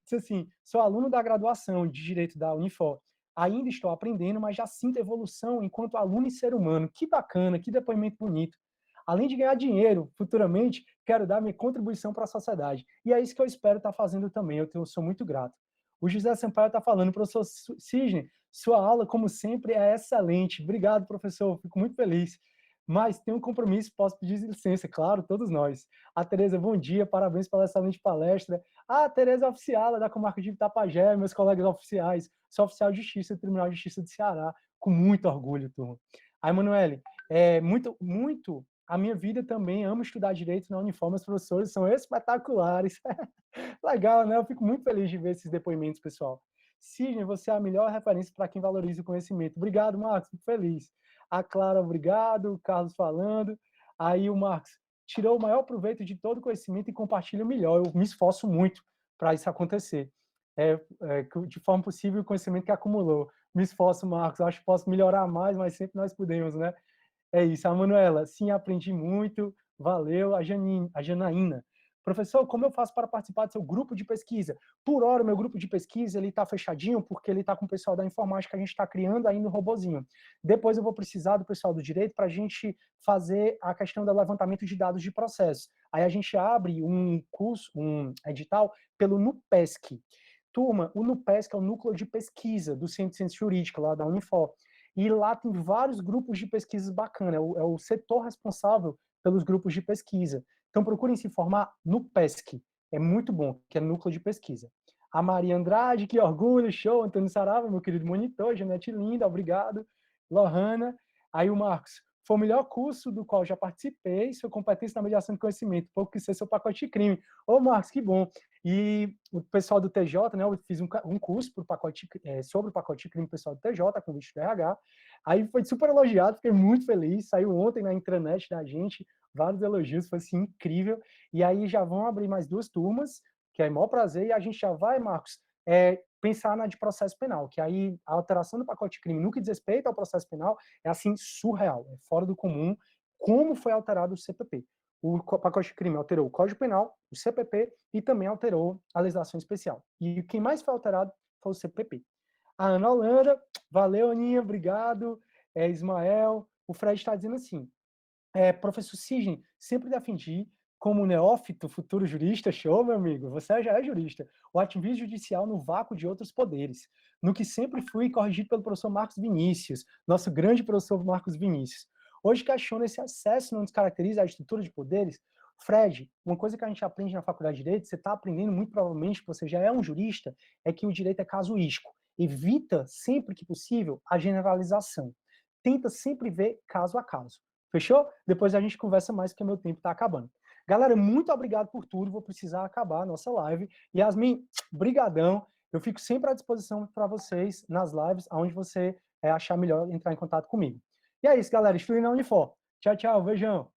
disse assim: sou aluno da graduação de Direito da Unifor. Ainda estou aprendendo, mas já sinto evolução enquanto aluno e ser humano. Que bacana, que depoimento bonito. Além de ganhar dinheiro futuramente, quero dar minha contribuição para a sociedade. E é isso que eu espero estar fazendo também. Eu sou muito grato. O José Sampaio está falando, professor Sidney, sua aula, como sempre, é excelente. Obrigado, professor, fico muito feliz. Mas tenho um compromisso, posso pedir licença, claro, todos nós. A Tereza, bom dia, parabéns pela excelente palestra. A Tereza é oficial, é da comarca de Itapajé, meus colegas oficiais, sou oficial de justiça do Tribunal de Justiça do Ceará, com muito orgulho, turma. A Emanuele, muito a minha vida também, amo estudar direito na Unifor, os professores são espetaculares. Legal, né? Eu fico muito feliz de ver esses depoimentos, pessoal. Sidney, você é a melhor referência para quem valoriza o conhecimento. Obrigado, Marcos, fico feliz. A Clara, obrigado. O Carlos falando. Aí o Marcos, tirou o maior proveito de todo o conhecimento e compartilha o melhor. Eu me esforço muito para isso acontecer. De forma possível, o conhecimento que acumulou. Me esforço, Marcos. Acho que posso melhorar mais, mas sempre nós podemos, né? É isso, a Manuela, sim, aprendi muito, valeu. A Janaína, professor, como eu faço para participar do seu grupo de pesquisa? Por hora, o meu grupo de pesquisa ele está fechadinho, porque ele está com o pessoal da informática que a gente está criando aí no robozinho. Depois eu vou precisar do pessoal do direito para a gente fazer a questão do levantamento de dados de processo. Aí a gente abre um curso, um edital, pelo NUPESC. Turma, o NUPESC é o Núcleo de Pesquisa do Centro de Ciência Jurídica, lá da Unifor. E lá tem vários grupos de pesquisas bacanas, é o setor responsável pelos grupos de pesquisa. Então procurem se informar no PESC, é muito bom, que é Núcleo de Pesquisa. A Maria Andrade, que orgulho, show, Antônio Sarava, meu querido monitor, Janete Linda, obrigado. Lohana, aí o Marcos, foi o melhor curso do qual já participei, sua competência na mediação de conhecimento, pouco que ser seu pacote de crime. Ô Marcos, que bom. E o pessoal do TJ, né, eu fiz um curso sobre o pacote de crime pessoal do TJ, com visto do RH, aí foi super elogiado, fiquei muito feliz, saiu ontem na intranet da gente, vários elogios, foi assim, incrível, e aí já vão abrir mais 2 turmas, que é o maior prazer, e a gente já vai, Marcos, pensar na de processo penal, que aí a alteração do pacote de crime no que diz respeito ao processo penal é assim, surreal, é fora do comum, como foi alterado o CPP. O pacote de crime alterou o Código Penal, o CPP e também alterou a legislação especial. E quem mais foi alterado foi o CPP. A Ana Holanda, valeu, Aninha, obrigado. Ismael, o Fred está dizendo assim, professor Sidney, sempre defendi como neófito, futuro jurista, show, meu amigo, você já é jurista, o ativismo judicial no vácuo de outros poderes, no que sempre fui corrigido pelo professor Marcos Vinícius, nosso grande professor Marcos Vinícius. Hoje questiono esse acesso não descaracteriza a estrutura de poderes. Fred, uma coisa que a gente aprende na faculdade de Direito, você está aprendendo muito provavelmente, que você já é um jurista, é que o direito é casuístico. Evita, sempre que possível, a generalização. Tenta sempre ver caso a caso. Fechou? Depois a gente conversa mais, porque meu tempo está acabando. Galera, muito obrigado por tudo. Vou precisar acabar a nossa live. Yasmin, brigadão. Eu fico sempre à disposição para vocês nas lives, onde você achar melhor entrar em contato comigo. E é isso, galera. Estudem na Unifor. Tchau, tchau. Beijão.